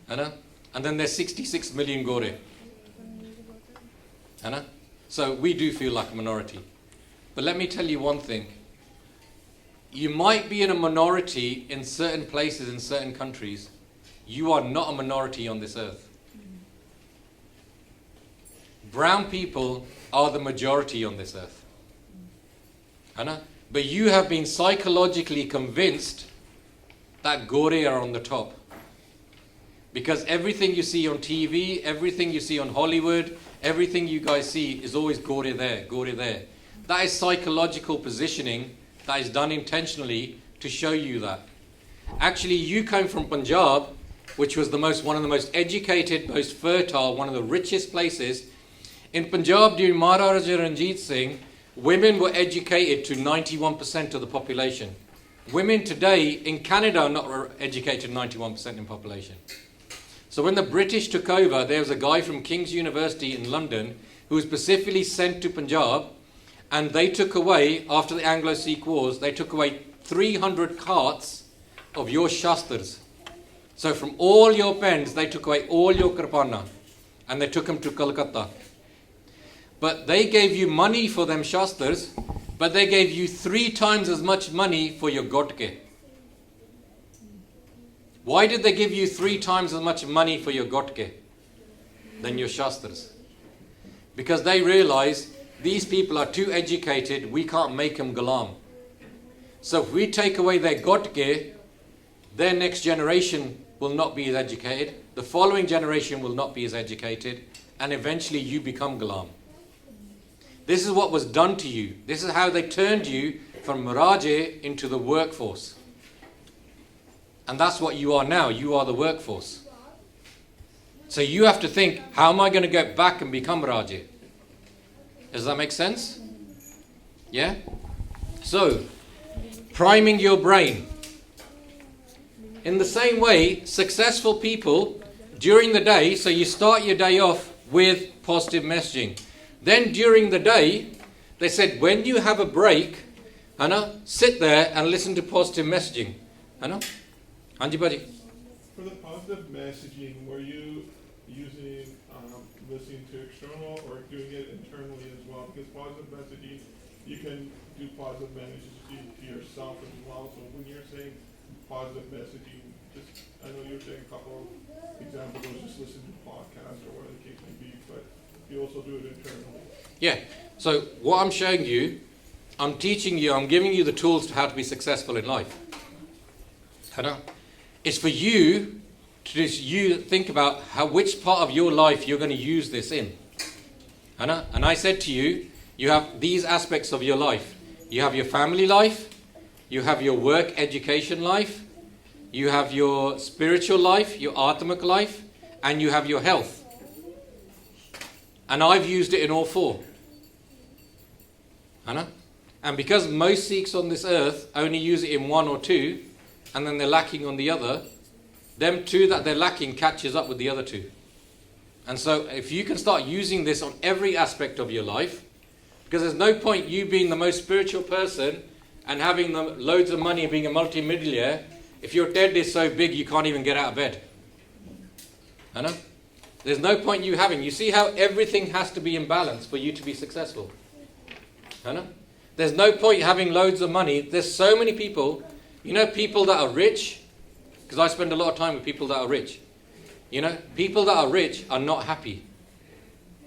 And then there's 66 million Gore. So we do feel like a minority. But let me tell you one thing. You might be in a minority in certain places, in certain countries. You are not a minority on this earth. Brown people are the majority on this earth. But you have been psychologically convinced that Gore are on the top. Because everything you see on TV, everything you see on Hollywood, everything you guys see is always Gore there, Gore there. That is psychological positioning that is done intentionally to show you that. Actually, you came from Punjab, which was one of the most educated, most fertile, one of the richest places. In Punjab during Maharaja Ranjit Singh, women were educated to 91% of the population. Women today in Canada are not educated 91% in population. So when the British took over, there was a guy from King's University in London who was specifically sent to Punjab, and they took away, after the Anglo-Sikh Wars, they took away 300 carts of your shastras. So from all your pens, they took away all your kripana, and they took them to Calcutta. But they gave you money for them shastras, but they gave you 3 times as much money for your gotke. Why did they give you 3 times as much money for your gotke than your shastras? Because they realized these people are too educated, we can't make them Ghulam. So if we take away their gotke, their next generation will not be as educated, the following generation will not be as educated, and eventually you become Ghulam. This is what was done to you. This is how they turned you from Maraje into the workforce. And that's what you are now. You are the workforce. So you have to think, how am I going to get back and become Raje? Does that make sense? Yeah? So, priming your brain. In the same way, successful people, during the day, so you start your day off with positive messaging. Then during the day, they said, when you have a break, sit there and listen to positive messaging. Hanji Bhaji. For the positive messaging, were you using listening to external or doing it internally as well? Because positive messaging, you can do positive messaging to yourself as well. So when you're saying positive messaging, I know you're saying a couple of examples, just listen to podcasts or whatever the case may be, but you also do it internally. Yeah. So what I'm showing you, I'm teaching you, I'm giving you the tools to how to be successful in life. It's for you to think about which part of your life you're going to use this in. And I said to you, you have these aspects of your life. You have your family life, you have your work education life, you have your spiritual life, your atmic life, and you have your health. And I've used it in all 4. And because most Sikhs on this earth only use it in 1 or 2, and then they're lacking on the other, them 2 that they're lacking catches up with the other 2. And so if you can start using this on every aspect of your life, because there's no point you being the most spiritual person and having loads of money and being a multi-millionaire if your debt is so big you can't even get out of bed. There's no point you having. You see how everything has to be in balance for you to be successful. There's no point having loads of money. There's so many people, people that are rich, because I spend a lot of time with people that are rich. People that are rich are not happy.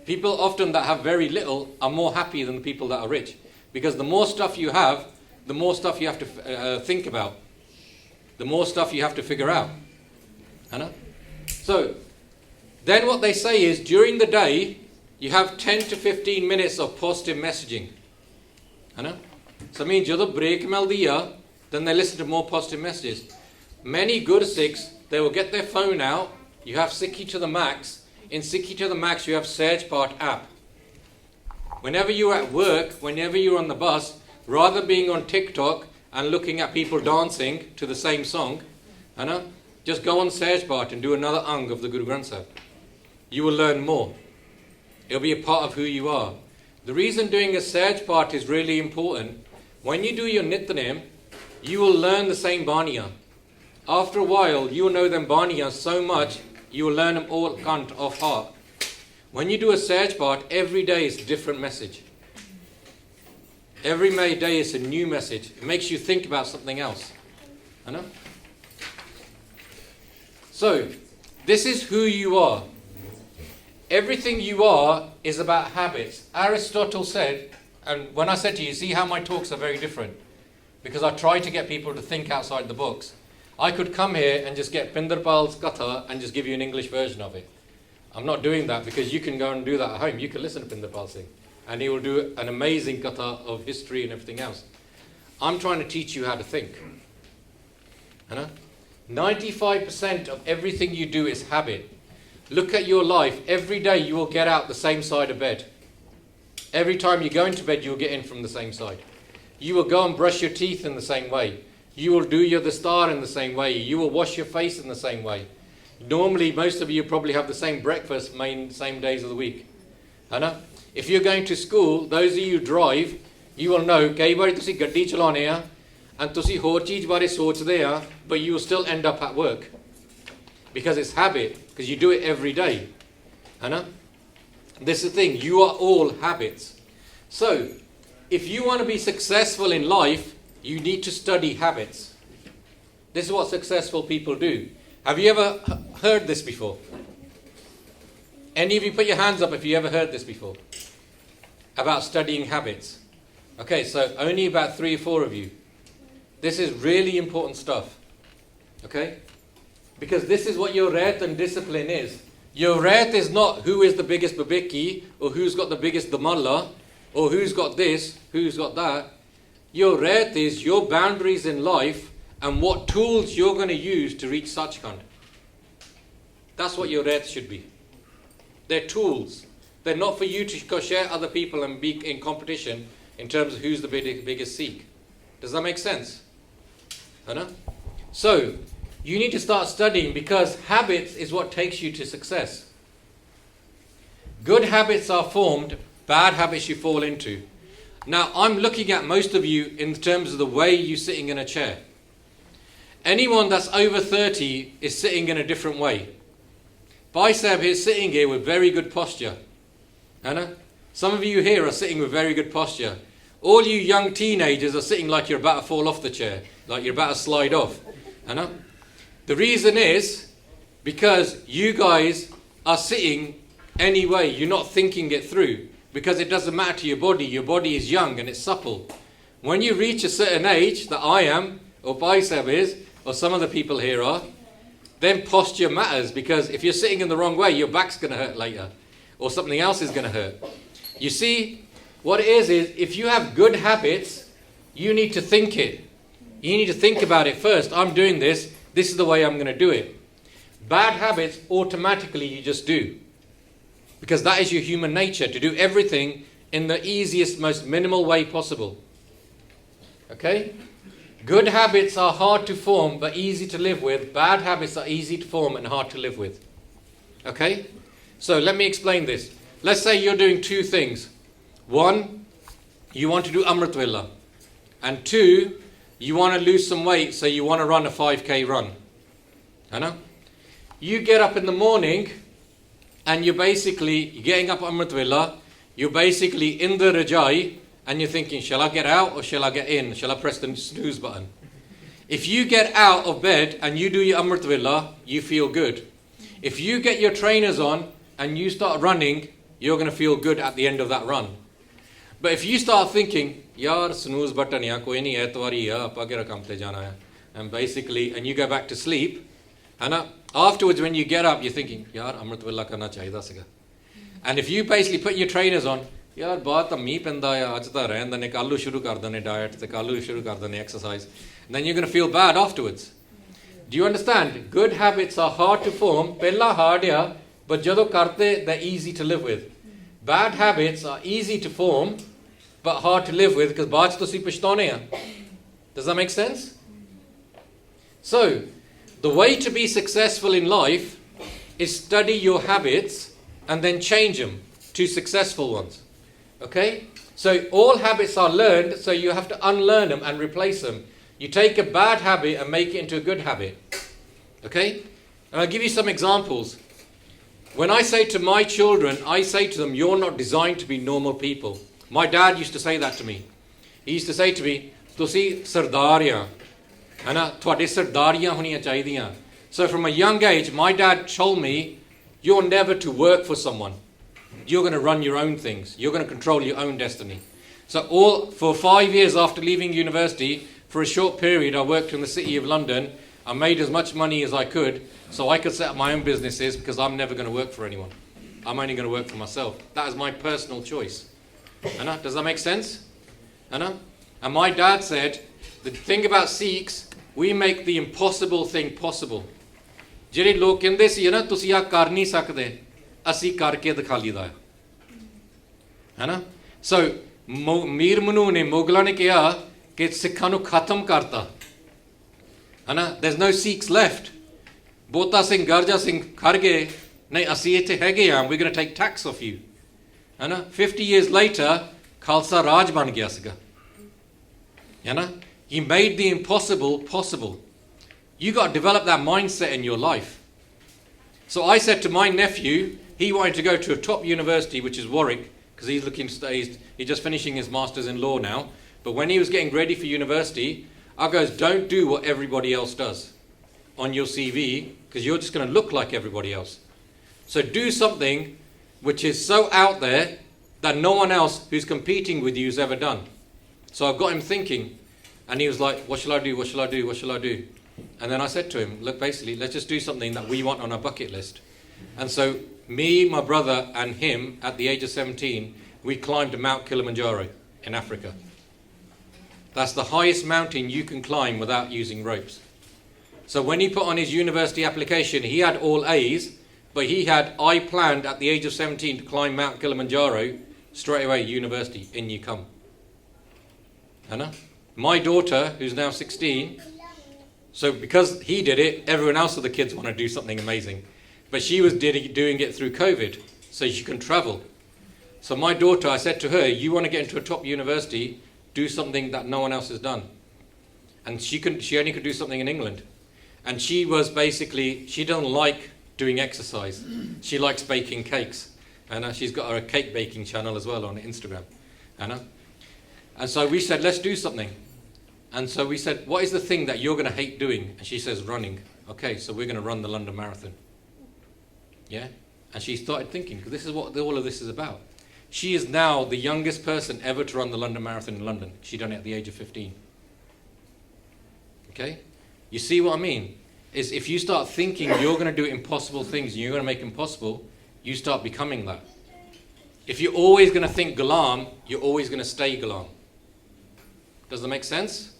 People often that have very little are more happy than the people that are rich. Because the more stuff you have, the more stuff you have to think about. The more stuff you have to figure out. So, then what they say is, during the day, you have 10 to 15 minutes of positive messaging. So it means, ਜਦੋਂ break ਮਿਲਦੀ ਆ, then they listen to more positive messages. Many good Sikhs, they will get their phone out. You have Sikhi to the Max. In Sikhi to the Max, you have Sage Part app. Whenever you're at work, whenever you're on the bus, rather than being on TikTok and looking at people dancing to the same song, just go on Sage Part and do another ang of the Guru Granth Sahib. You will learn more. It'll be a part of who you are. The reason doing a Sage Part is really important, when you do your Nityanem, you will learn the same Baniya. After a while, you will know them Baniya so much, you will learn them all kant off heart. When you do a Sage Part, every day is a different message. Every day is a new message. It makes you think about something else. So, this is who you are. Everything you are is about habits. Aristotle said, and when I said to you, see how my talks are very different? Because I try to get people to think outside the box. I could come here and just get Pindarpal's Katha and just give you an English version of it. I'm not doing that because you can go and do that at home. You can listen to Pindarpal Singh and he will do an amazing Katha of history and everything else. I'm trying to teach you how to think. 95% of everything you do is habit. Look at your life. Every day you will get out the same side of bed. Every time you go into bed, you will get in from the same side. You will go and brush your teeth in the same way. You will do your dastar in the same way. You will wash your face in the same way. Normally, most of you probably have the same breakfast, same days of the week. If you're going to school, those of you who drive, you will know, कई बार तुसी गड्डी चलाने आ, and तुसी होर चीज बारे सोचदे आ, but you will still end up at work. Because it's habit, because you do it every day. This is the thing, you are all habits. So, if you want to be successful in life, you need to study habits. This is what successful people do. Have you ever heard this before? Any of you put your hands up if you ever heard this before? About studying habits. Okay, so only about 3 or 4 of you. This is really important stuff. Okay? Because this is what your ret and discipline is. Your ret is not who is the biggest babiki, or who's got the biggest damalla, or who's got this, who's got that. Your ret is your boundaries in life and what tools you're going to use to reach Sachkhand. That's what your ret should be. They're tools. They're not for you to share other people and be in competition in terms of who's the biggest Sikh. Does that make sense? So, you need to start studying because habits is what takes you to success. Good habits are formed, bad habits you fall into. Now, I'm looking at most of you in terms of the way you're sitting in a chair. Anyone that's over 30 is sitting in a different way. Bhai Sahib is sitting here with very good posture. Some of you here are sitting with very good posture. All you young teenagers are sitting like you're about to fall off the chair, like you're about to slide off. The reason is because you guys are sitting anyway, you're not thinking it through. Because it doesn't matter to your body is young and it's supple. When you reach a certain age, that I am, or Bhai Sahib is, or some other people here are, then posture matters, because if you're sitting in the wrong way, your back's going to hurt later, or something else is going to hurt. You see, what it is if you have good habits, you need to think it. You need to think about it first. I'm doing this is the way I'm going to do it. Bad habits, automatically you just do. Because that is your human nature, to do everything in the easiest, most minimal way possible. Okay? Good habits are hard to form but easy to live with. Bad habits are easy to form and hard to live with. Okay? So let me explain this. Let's say you're doing 2 things. 1, you want to do Amrit Vela. And 2, you want to lose some weight, so you want to run a 5k run. You get up in the morning and you're getting up Amrit Vela, you're basically in the Rajai, and you're thinking, shall I get out or shall I get in? Shall I press the snooze button? If you get out of bed and you do your Amrit Vela, you feel good. If you get your trainers on and you start running, you're going to feel good at the end of that run. But if you start thinking, yaar snooze button ya koi nahi etwari ya aapa kera kam te jana hai, and you go back to sleep, and afterwards when you get up you're thinking, yaar Amrit Vela karna chahiye siga. And if you basically put your trainers on, यार बात तो मीह पैंदा आ अज तो रहन दने कल शुरू कर दने डाइट ते कल शुरू कर दने exercise, then you're going to feel bad afterwards. Do you understand? Good habits are hard to form. Pehla hard ya, but jado karte, they're easy to live with. Bad habits are easy to form, but hard to live with because baad to si pashtone ya. Does that make sense? So, the way to be successful in life is study your habits and then change them to successful ones. Okay? So all habits are learned, so you have to unlearn them and replace them. You take a bad habit and make it into a good habit. Okay? And I'll give you some examples. When I say to my children, I say to them, you're not designed to be normal people. My dad used to say that to me. He used to say to me, Tusi sardariyan. Tuade sardariyan honiyan chahidiyan. So from a young age, my dad told me, you're never to work for someone. You're going to run your own things. You're going to control your own destiny. So for 5 years after leaving university, for a short period, I worked in the City of London. I made as much money as I could so I could set up my own businesses because I'm never going to work for anyone. I'm only going to work for myself. That is my personal choice. Does that make sense? And my dad said, the thing about Sikhs, we make the impossible thing possible. ਜਿਹੜੇ ਲੋਕ ਕਹਿੰਦੇ ਸੀ ਨਾ ਤੁਸੀਂ ਆ ਕਰ ਨਹੀਂ ਸਕਦੇ ਅਸੀਂ ਕਰਕੇ ਦਿਖਾ ਲਈਦਾ ਹੈ ਨਾ ਸੋ ਮੀਰ ਮਨੂ ਨੇ ਮੁਗਲਾਂ ਨੇ ਕਿਹਾ ਕਿ ਸਿੱਖਾਂ ਨੂੰ ਖਤਮ ਕਰਤਾ ਹੈ ਨਾ there's no Sikhs left Bota Singh Garja Singh ਖੜ ਗਏ ਨਹੀਂ ਅਸੀਂ ਇੱਥੇ ਹੈਗੇ ਆ we're going to take tax off you ਹੈ ਨਾ 50 years later ਖਾਲਸਾ ਰਾਜ ਬਣ ਗਿਆ ਸੀਗਾ ਹੈ ਨਾ he made the impossible possible. You got to develop that mindset in your life. So I said to my nephew, he wanted to go to a top university, which is Warwick, because he's looking to stay, he's just finishing his master's in law now. But when he was getting ready for university, I goes, don't do what everybody else does on your CV, because you're just going to look like everybody else. So do something which is so out there that no one else who's competing with you has ever done. So I got him thinking, and he was like, what shall I do, what shall I do, what shall I do? And then I said to him, look, basically, let's just do something that we want on our bucket list. And so me, my brother, and him, at the age of 17, we climbed Mount Kilimanjaro in Africa. That's the highest mountain you can climb without using ropes. So when he put on his university application, he had all A's, but I planned at the age of 17 to climb Mount Kilimanjaro, straight away, university, in you come. Anna? My daughter, who's now 16, so because he did it, everyone else of the kids want to do something amazing. But she was doing it through COVID, so she can travel. So my daughter, I said to her, you want to get into a top university, do something that no one else has done. And she only could do something in England. And she was basically, she doesn't like doing exercise. She likes baking cakes. And she's got a cake baking channel as well on Instagram. And so we said, let's do something. And so we said, what is the thing that you're going to hate doing? And she says, running. Okay, so we're going to run the London Marathon. Yeah? And she started thinking, because this is what all of this is about. She is now the youngest person ever to run the London Marathon in London. She done it at the age of 15. Okay? You see what I mean? Is if you start thinking you're going to do impossible things and you're going to make impossible, you start becoming that. If you're always going to think Ghulam, you're always going to stay Ghulam. Does that make sense?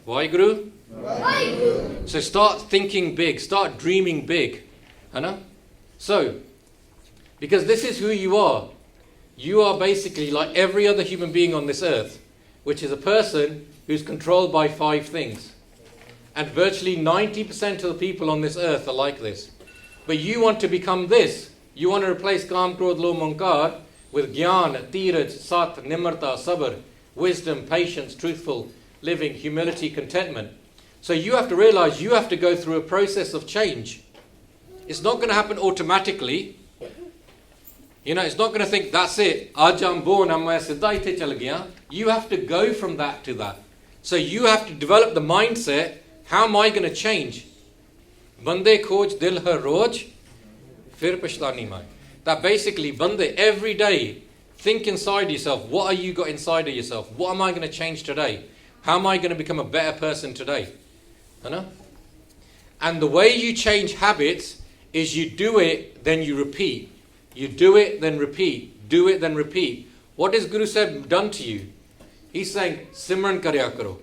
Why, Guru? So start thinking big, start dreaming big. So, because this is who you are. You are basically like every other human being on this earth, which is a person who's controlled by 5 things. And virtually 90% of the people on this earth are like this. But you want to become this. You want to replace Kam, Krodh, Lo, Munkar with Gyan, Tiraj, Sat, Nimarta, Sabr, wisdom, patience, truthful living, humility, contentment. So you have to realize you have to go through a process of change. It's not going to happen automatically. It's not going to think, that's it. You have to go from that to that. So you have to develop the mindset, how am I going to change? Bande khoj dil har roj, fir pashtani mai. That basically, bande, every day, think inside yourself, what are you got inside of yourself? What am I going to change today? How am I going to become a better person today? And the way you change habits is you do it, then you repeat. You do it, then repeat. Do it, then repeat. What has Guru said done to you? He's saying, Simran karya karo.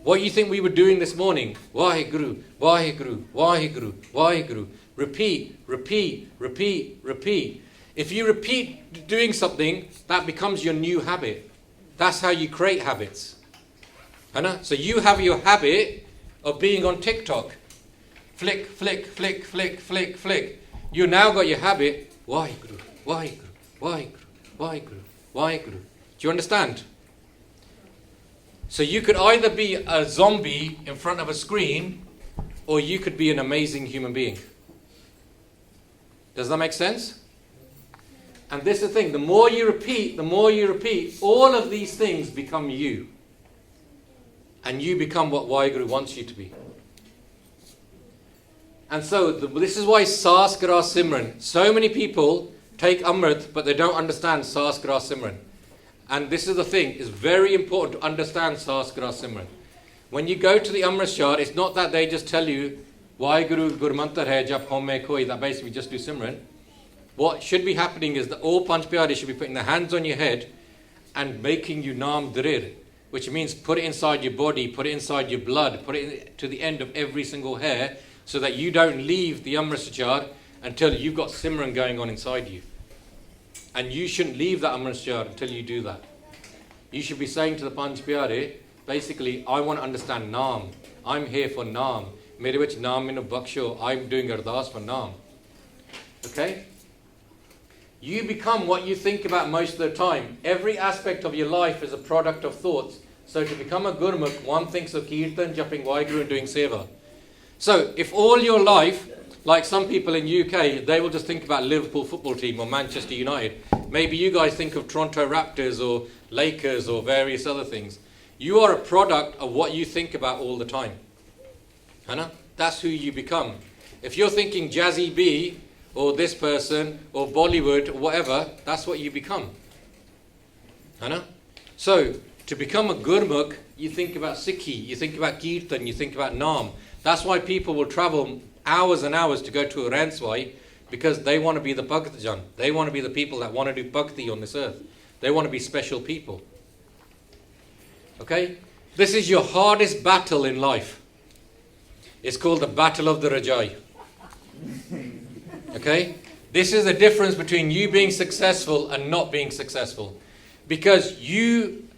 What do you think we were doing this morning? Waheguru, Waheguru, Waheguru, Waheguru. Repeat, repeat, repeat, repeat. If you repeat doing something, that becomes your new habit. That's how you create habits. So you have your habit of being on TikTok. Flick, flick, flick, flick, flick, flick. You now got your habit. Waheguru, Waheguru, Waheguru, Waheguru, Waheguru. Do you understand? So you could either be a zombie in front of a screen, or you could be an amazing human being. Does that make sense? And this is the thing. The more you repeat, all of these things become you. And you become what Waheguru wants you to be. And so this is why Saas Kara Simran. So many people take Amrit, but they don't understand Saas Kara Simran. And this is the thing. It's very important to understand Saas Kara Simran. When you go to the Amrit Shah, it's not that they just tell you, Waheguru Gurmantar hai jab home koi, that basically just do Simran. What should be happening is that all Panch Pyare should be putting their hands on your head and making you Naam Drir, which means put it inside your body, put it inside your blood, put it to the end of every single hair, so that you don't leave the Amrit Shah until you've got Simran going on inside you. And you shouldn't leave that Amrit Shah until you do that. You should be saying to the Panch Pyare, basically, I want to understand Naam. I'm here for Naam. Mere vich Naam minu baksho. I'm doing ardas for Naam. Okay? You become what you think about most of the time. Every aspect of your life is a product of thoughts. So to become a Gurmukh, one thinks of Kirtan, jumping Waheguru and doing Seva. So if all your life, like some people in UK, they will just think about Liverpool football team or Manchester United. Maybe you guys think of Toronto Raptors or Lakers or various other things. You are a product of what you think about all the time. That's who you become. If you're thinking Jazzy B or this person or Bollywood or whatever, that's what you become. So to become a Gurmukh, you think about Sikhi, you think about Kirtan, you think about Naam. That's why people will travel hours and hours to go to a Ranswai, because they want to be the Bhaktajan. They want to be the people that want to do Bhakti on this earth. They want to be special people. Okay? This is your hardest battle in life. It's called the Battle of the Rajai. Okay? This is the difference between you being successful and not being successful. Because you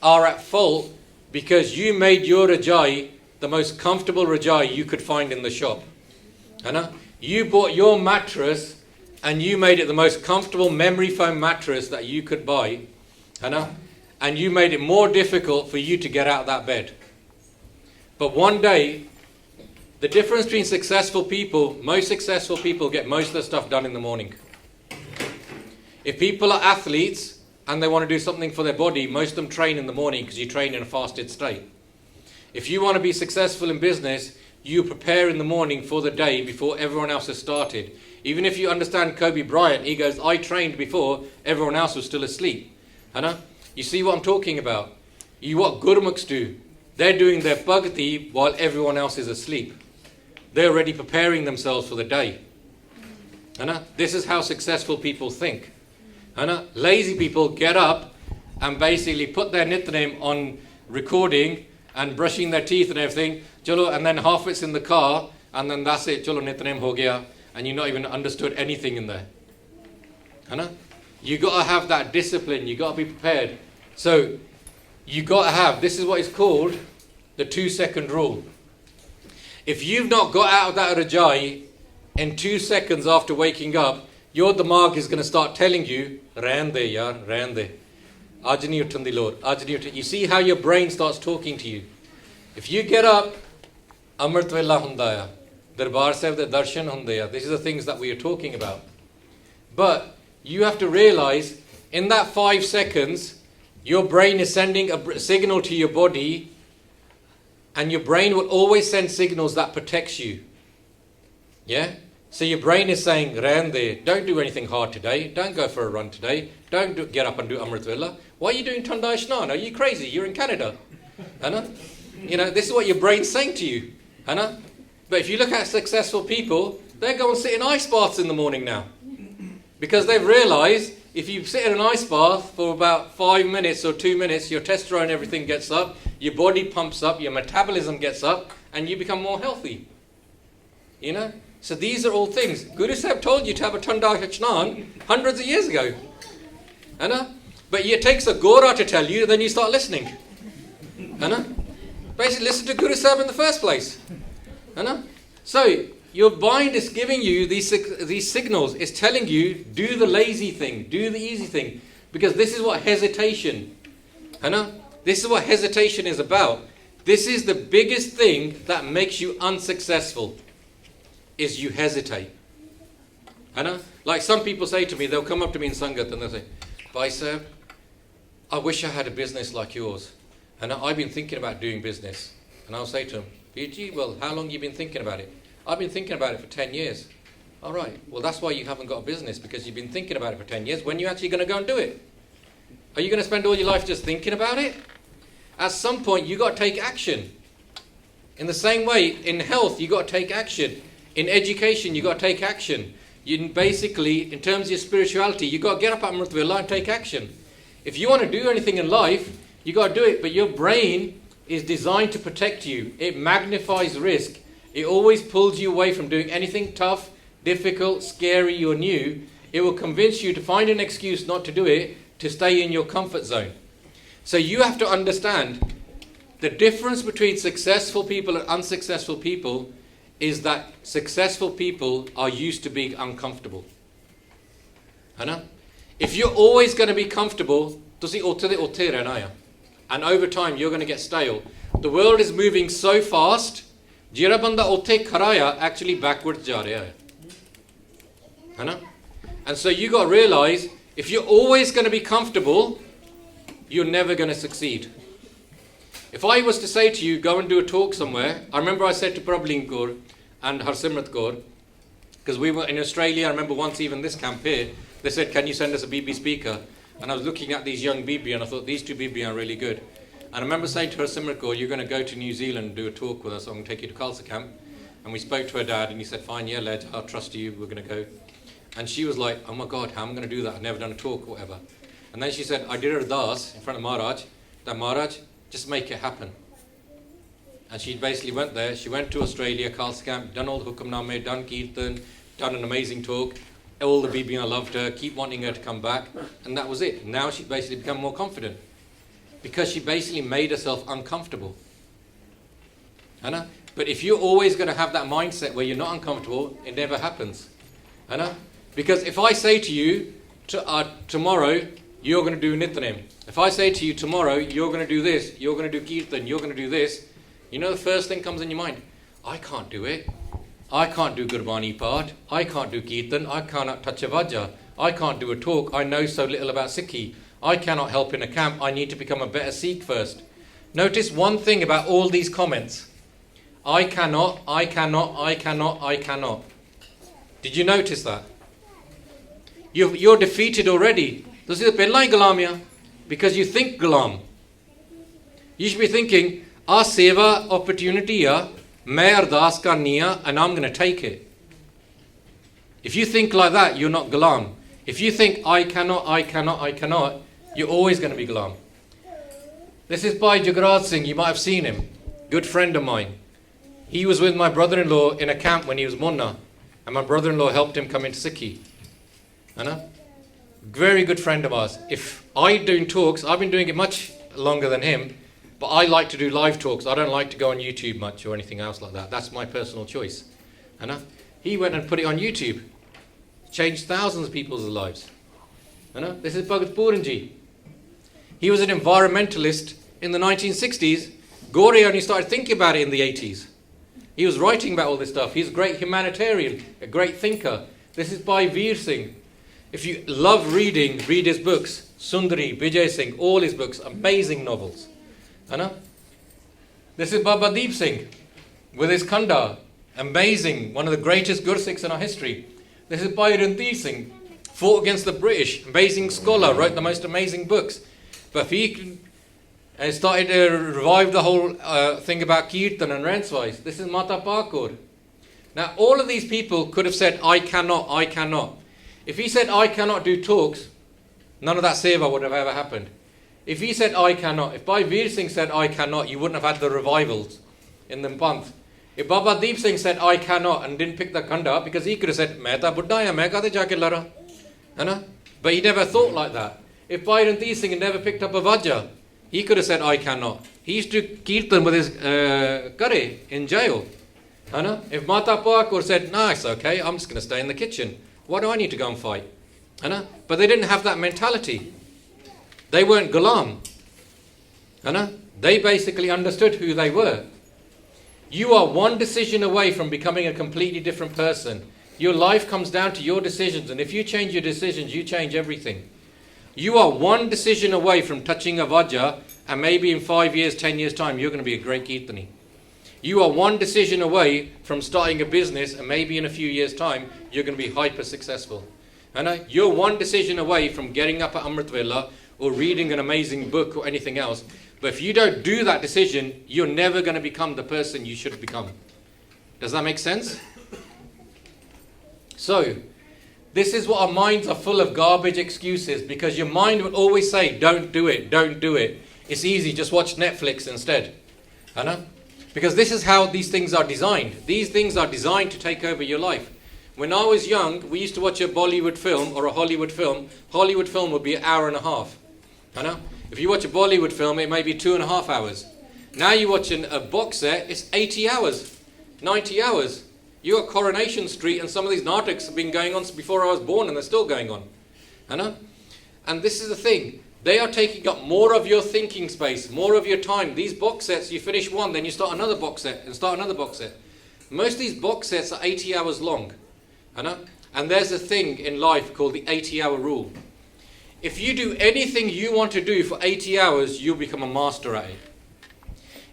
are at fault because you made your Rajai the most comfortable Rajai you could find in the shop. You bought your mattress and you made it the most comfortable memory foam mattress that you could buy. And you made it more difficult for you to get out of that bed. But one day, the difference between successful people, most successful people get most of the stuff done in the morning. If people are athletes and they want to do something for their body, most of them train in the morning because you train in a fasted state. If you want to be successful in business, you prepare in the morning for the day before everyone else has started. Even if you understand Kobe Bryant, he goes, I trained before everyone else was still asleep. You see what I'm talking about? What Gurmukhs do, they're doing their bhakti while everyone else is asleep. They're already preparing themselves for the day. This is how successful people think. Lazy people get up and basically put their Nitnem on recording and brushing their teeth and everything, chalo, and then half it's in the car, and then that's it, chalo, Nitnem ho gaya, and you've not even understood anything in there. You got to have that discipline, you got to be prepared. So you got to have, this is what is called the 2-second rule. If you've not got out of that Rajai in 2 seconds after waking up, your damag is going to start telling you, Rain de yaar, rain de. Aaj nahi uthandi lor, aaj nahi uthandi. You see how your brain starts talking to you. If you get up, Amrit Vela hundaya, Darbar Sahib de darshan hundaya. These are the things that we are talking about. But you have to realize, in that 5 seconds, your brain is sending a signal to your body, and your brain will always send signals that protects you. Yeah? So your brain is saying, Rande, don't do anything hard today. Don't go for a run today. Don't get up and do Amrit Vela. Why are you doing Tanda Ishnan? Are you crazy? You're in Canada. This is what your brain's saying to you. But if you look at successful people, they go and sit in ice baths in the morning now. Because they've realized if you sit in an ice bath for about 5 minutes or 2 minutes, your testosterone and everything gets up, your body pumps up, your metabolism gets up, and you become more healthy. You know? So these are all things. Guru Sahib told you to have a Tanda Hachnan hundreds of years ago. You know? But it takes a Gora to tell you, then you start listening. You know? Basically listen to Guru Sahib in the first place. You know? So your mind is giving you these signals. It's telling you, do the lazy thing, do the easy thing. Because this is what hesitation, you know? This is what hesitation is about. This is the biggest thing that makes you unsuccessful, is you hesitate. You know? Like some people say to me, they'll come up to me in Sangat and they'll say, Bhai Sahib, I wish I had a business like yours. And I've been thinking about doing business. And I'll say to them, BG, well, how long have you been thinking about it? I've been thinking about it for 10 years. All right, well, that's why you haven't got a business, because you've been thinking about it for 10 years. When are you actually going to go and do it? Are you going to spend all your life just thinking about it? At some point, you've got to take action. In the same way, in health, you've got to take action. In education, you've got to take action. Basically, in terms of your spirituality, you've got to get up at Amrit Vela and take action. If you want to do anything in life, you've got to do it. But your brain is designed to protect you. It magnifies risk. It always pulls you away from doing anything tough, difficult, scary or new. It will convince you to find an excuse not to do it, to stay in your comfort zone. So you have to understand the difference between successful people and unsuccessful people is that successful people are used to being uncomfortable. Hana? If you're always going to be comfortable, and over time you're going to get stale. The world is moving so fast, jira banda otte kharaya actually backwards ja raha hai. Hana? And so you got to realize, if you're always going to be comfortable, you're never going to succeed. If I was to say to you, go and do a talk somewhere, I remember I said to Prabhlin Kaur and Harsimrat Kaur, because we were in Australia, I remember once even this camp here, they said, can you send us a BB speaker? And I was looking at these young BB and I thought, these two BB are really good. And I remember saying to Harsimrat Kaur, you're going to go to New Zealand and do a talk with us, I'm going to take you to Khalsa camp. And we spoke to her dad and he said, fine, yeah, lad, I'll trust you, we're going to go. And she was like, oh my God, how am I going to do that? I've never done a talk or whatever. And then she said, I did a ardas in front of Maharaj, that Maharaj, just make it happen. And she basically went there, she went to Australia, Khalsa camp, done all the hukamname, done kirtan, done an amazing talk. All the BBI loved her, keep wanting her to come back, and that was it. Now she's basically become more confident because she basically made herself uncomfortable. Anna? But if you're always going to have that mindset where you're not uncomfortable, it never happens. Anna? Because if I say to you, tomorrow you're going to do Nityanem. If I say to you, tomorrow you're going to do this, you're going to do Kirtan, you're going to do this, you know the first thing comes in your mind, I can't do it. I can't do Gurbani part, I can't do Kirtan, I cannot touch a Vajja, I can't do a talk, I know so little about Sikhi, I cannot help in a camp, I need to become a better Sikh first. Notice one thing about all these comments. I cannot, I cannot, I cannot, I cannot. Did you notice that? You're defeated already. This is Pellai Galamia, because you think Galam. You should be thinking, our seva opportunity main ardas karni hai and I'm going to take it. If you think like that, you're not Ghulam. If you think, I cannot, I cannot, I cannot, you're always going to be Ghulam. This is by Jagjit Singh, you might have seen him. Good friend of mine. He was with my brother-in-law in a camp when he was Munna, and my brother-in-law helped him come into Sikhi. Very good friend of ours. If I'm doing talks, I've been doing it much longer than him, but I like to do live talks. I don't like to go on YouTube much or anything else like that. That's my personal choice. He went and put it on YouTube. Changed thousands of people's lives. This is Bhagat Puranji. He was an environmentalist in the 1960s. Gauri only started thinking about it in the 80s. He was writing about all this stuff. He's a great humanitarian, a great thinker. This is by Veer Singh. If you love reading, read his books. Sundari, Vijay Singh, all his books, amazing novels. This is Baba Deep Singh with his Khanda, amazing, one of the greatest Gursikhs in our history. This is Bhai Ranveer Singh, fought against the British, amazing scholar, wrote the most amazing books. But he started to revive the whole thing about Kirtan and Renswise. This is Mata Pakur. Now, all of these people could have said, I cannot, I cannot. If he said, I cannot do talks, none of that seva would have ever happened. If he said, I cannot, if Bhai Veer Singh said, I cannot, you wouldn't have had the revivals in the Panth. If Baba Deep Singh said, I cannot, and didn't pick the khanda up, because he could have said, Main ta buddha hai, main kaade jaake lara. But he never thought like that. If Bhai Ranveer Singh had never picked up a vajja, he could have said, I cannot. He used to kirtan with his curry in jail. If Mata Pakur said, no, it's okay, I'm just going to stay in the kitchen. Why do I need to go and fight? But they didn't have that mentality. They weren't gulam. They basically understood who they were. You are one decision away from becoming a completely different person. Your life comes down to your decisions, and if you change your decisions, you change everything. You are one decision away from touching a vajja, and maybe in 5 years, 10 years' time, you're going to be a great kirtani. You are one decision away from starting a business, and maybe in a few years' time, you're going to be hyper successful. You're one decision away from getting up at Amrit Vela or reading an amazing book or anything else. But if you don't do that decision, you're never going to become the person you should become. Does that make sense? So, this is what our minds are full of garbage excuses, because your mind will always say, don't do it, don't do it. It's easy, just watch Netflix instead. Because this is how these things are designed. These things are designed to take over your life. When I was young, we used to watch a Bollywood film or a Hollywood film. Hollywood film would be an hour and a half. If you watch a Bollywood film, it may be 2.5 hours. Now you watch a box set, it's 80 hours, 90 hours. You got Coronation Street, and some of these nartaks have been going on before I was born, and they're still going on. And this is the thing. They are taking up more of your thinking space, more of your time. These box sets, you finish one, then you start another box set, and start another box set. Most of these box sets are 80 hours long. And there's a thing in life called the 80-hour rule. If you do anything you want to do for 80 hours, you'll become a master at it.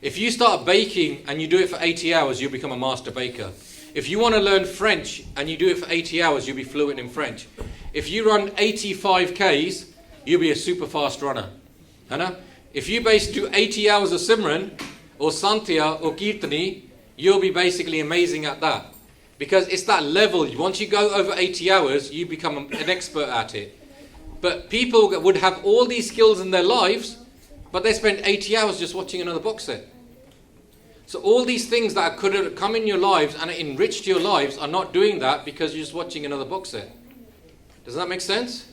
If you start baking and you do it for 80 hours, you'll become a master baker. If you want to learn French and you do it for 80 hours, you'll be fluent in French. If you run 85 Ks, you'll be a super fast runner. If you basically do 80 hours of Simran, or Santya, or Kirtani, you'll be basically amazing at that. Because it's that level. Once you go over 80 hours, you become an expert at it. But people would have all these skills in their lives, but they spend 80 hours just watching another box set. So all these things that could have come in your lives and enriched your lives are not doing that because you're just watching another box set. Does that make sense?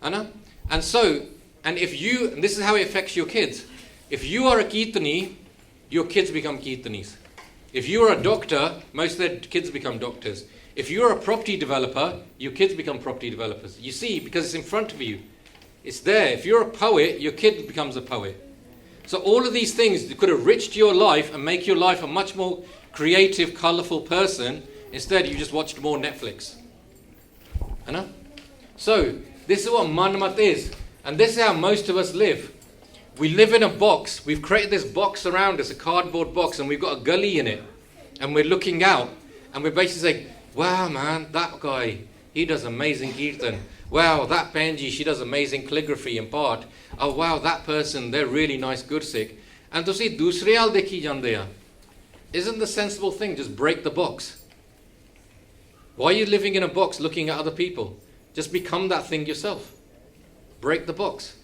And this is how it affects your kids. If you are a Kirtani, your kids become Kirtanis. If you are a doctor, most of their kids become doctors. If you're a property developer, your kids become property developers. You see, because it's in front of you. It's there. If you're a poet, your kid becomes a poet. So all of these things could have enriched your life and make your life a much more creative, colourful person. Instead, you just watched more Netflix. So, this is what Manmat is. And this is how most of us live. We live in a box. We've created this box around us, a cardboard box, and we've got a gully in it. And we're looking out. And we're basically saying, wow, man, that guy, he does amazing kirtan. Wow, that Benji, she does amazing calligraphy and part. Oh, wow, that person, they're really nice Gursikh. And to see dusre al dekhi jande hain. Isn't the sensible thing just break the box? Why are you living in a box looking at other people? Just become that thing yourself. Break the box.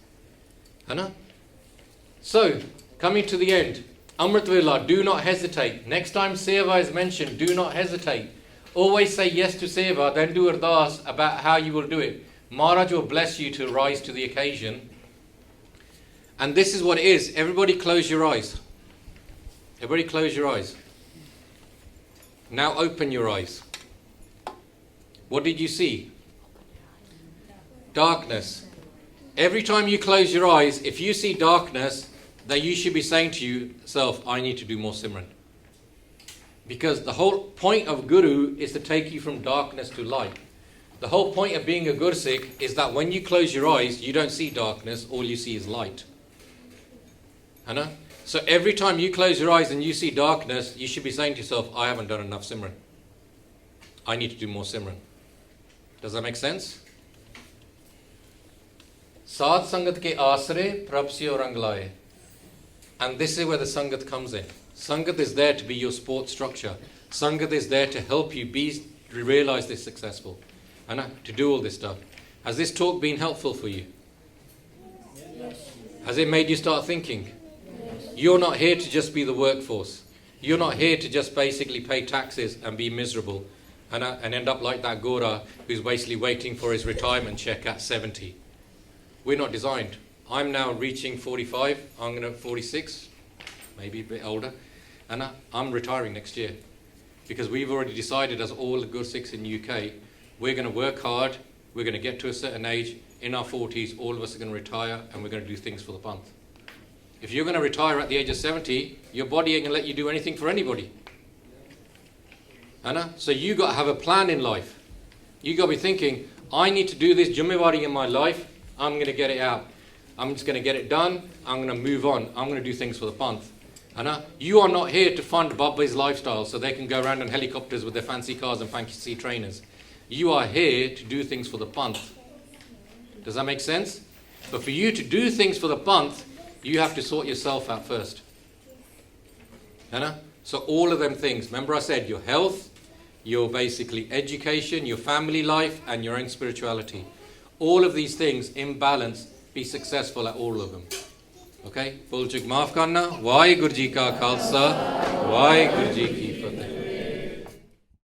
So, coming to the end. Amrit Vela, do not hesitate. Next time Seva is mentioned, do not hesitate. Always say yes to Seva, then do ardas about how you will do it. Maharaj will bless you to rise to the occasion. And this is what it is. Everybody close your eyes. Everybody close your eyes. Now open your eyes. What did you see? Darkness. Every time you close your eyes, if you see darkness, then you should be saying to yourself, I need to do more Simran. Because the whole point of Guru is to take you from darkness to light. The whole point of being a Gursikh is that when you close your eyes, you don't see darkness, all you see is light. So every time you close your eyes and you see darkness, you should be saying to yourself, I haven't done enough Simran. I need to do more Simran. Does that make sense? Sad Sangat ke asre prapsi aur anglaye. And this is where the Sangat comes in. Sangat is there to be your support structure. Sangat is there to help you realize this successful. To do all this stuff. Has this talk been helpful for you? Yes. Has it made you start thinking? You're not here to just be the workforce. You're not here to just basically pay taxes and be miserable and end up like that Gora who's basically waiting for his retirement check at 70. We're not designed. I'm now reaching 45. I'm going to 46, maybe a bit older. And I'm retiring next year. Because we've already decided, as all the Gursikhs in the UK, we're going to work hard, we're going to get to a certain age, in our 40s, all of us are going to retire, and we're going to do things for the Panth. If you're going to retire at the age of 70, your body ain't going to let you do anything for anybody. So you got to have a plan in life. You got to be thinking, I need to do this Jummevari in my life, I'm going to get it out. I'm just going to get it done, I'm going to move on, I'm going to do things for the Panth. You are not here to fund Baba's lifestyle so they can go around in helicopters with their fancy cars and fancy trainers. You are here to do things for the Panth. Does that make sense? But for you to do things for the Panth, you have to sort yourself out first. So all of them things. Remember I said your health, your basically education, your family life, and your own spirituality. All of these things in balance, be successful at all of them. Okay? Bol chuk maaf karna. Vaheguru ji ka Khalsa. Vaheguru ji ki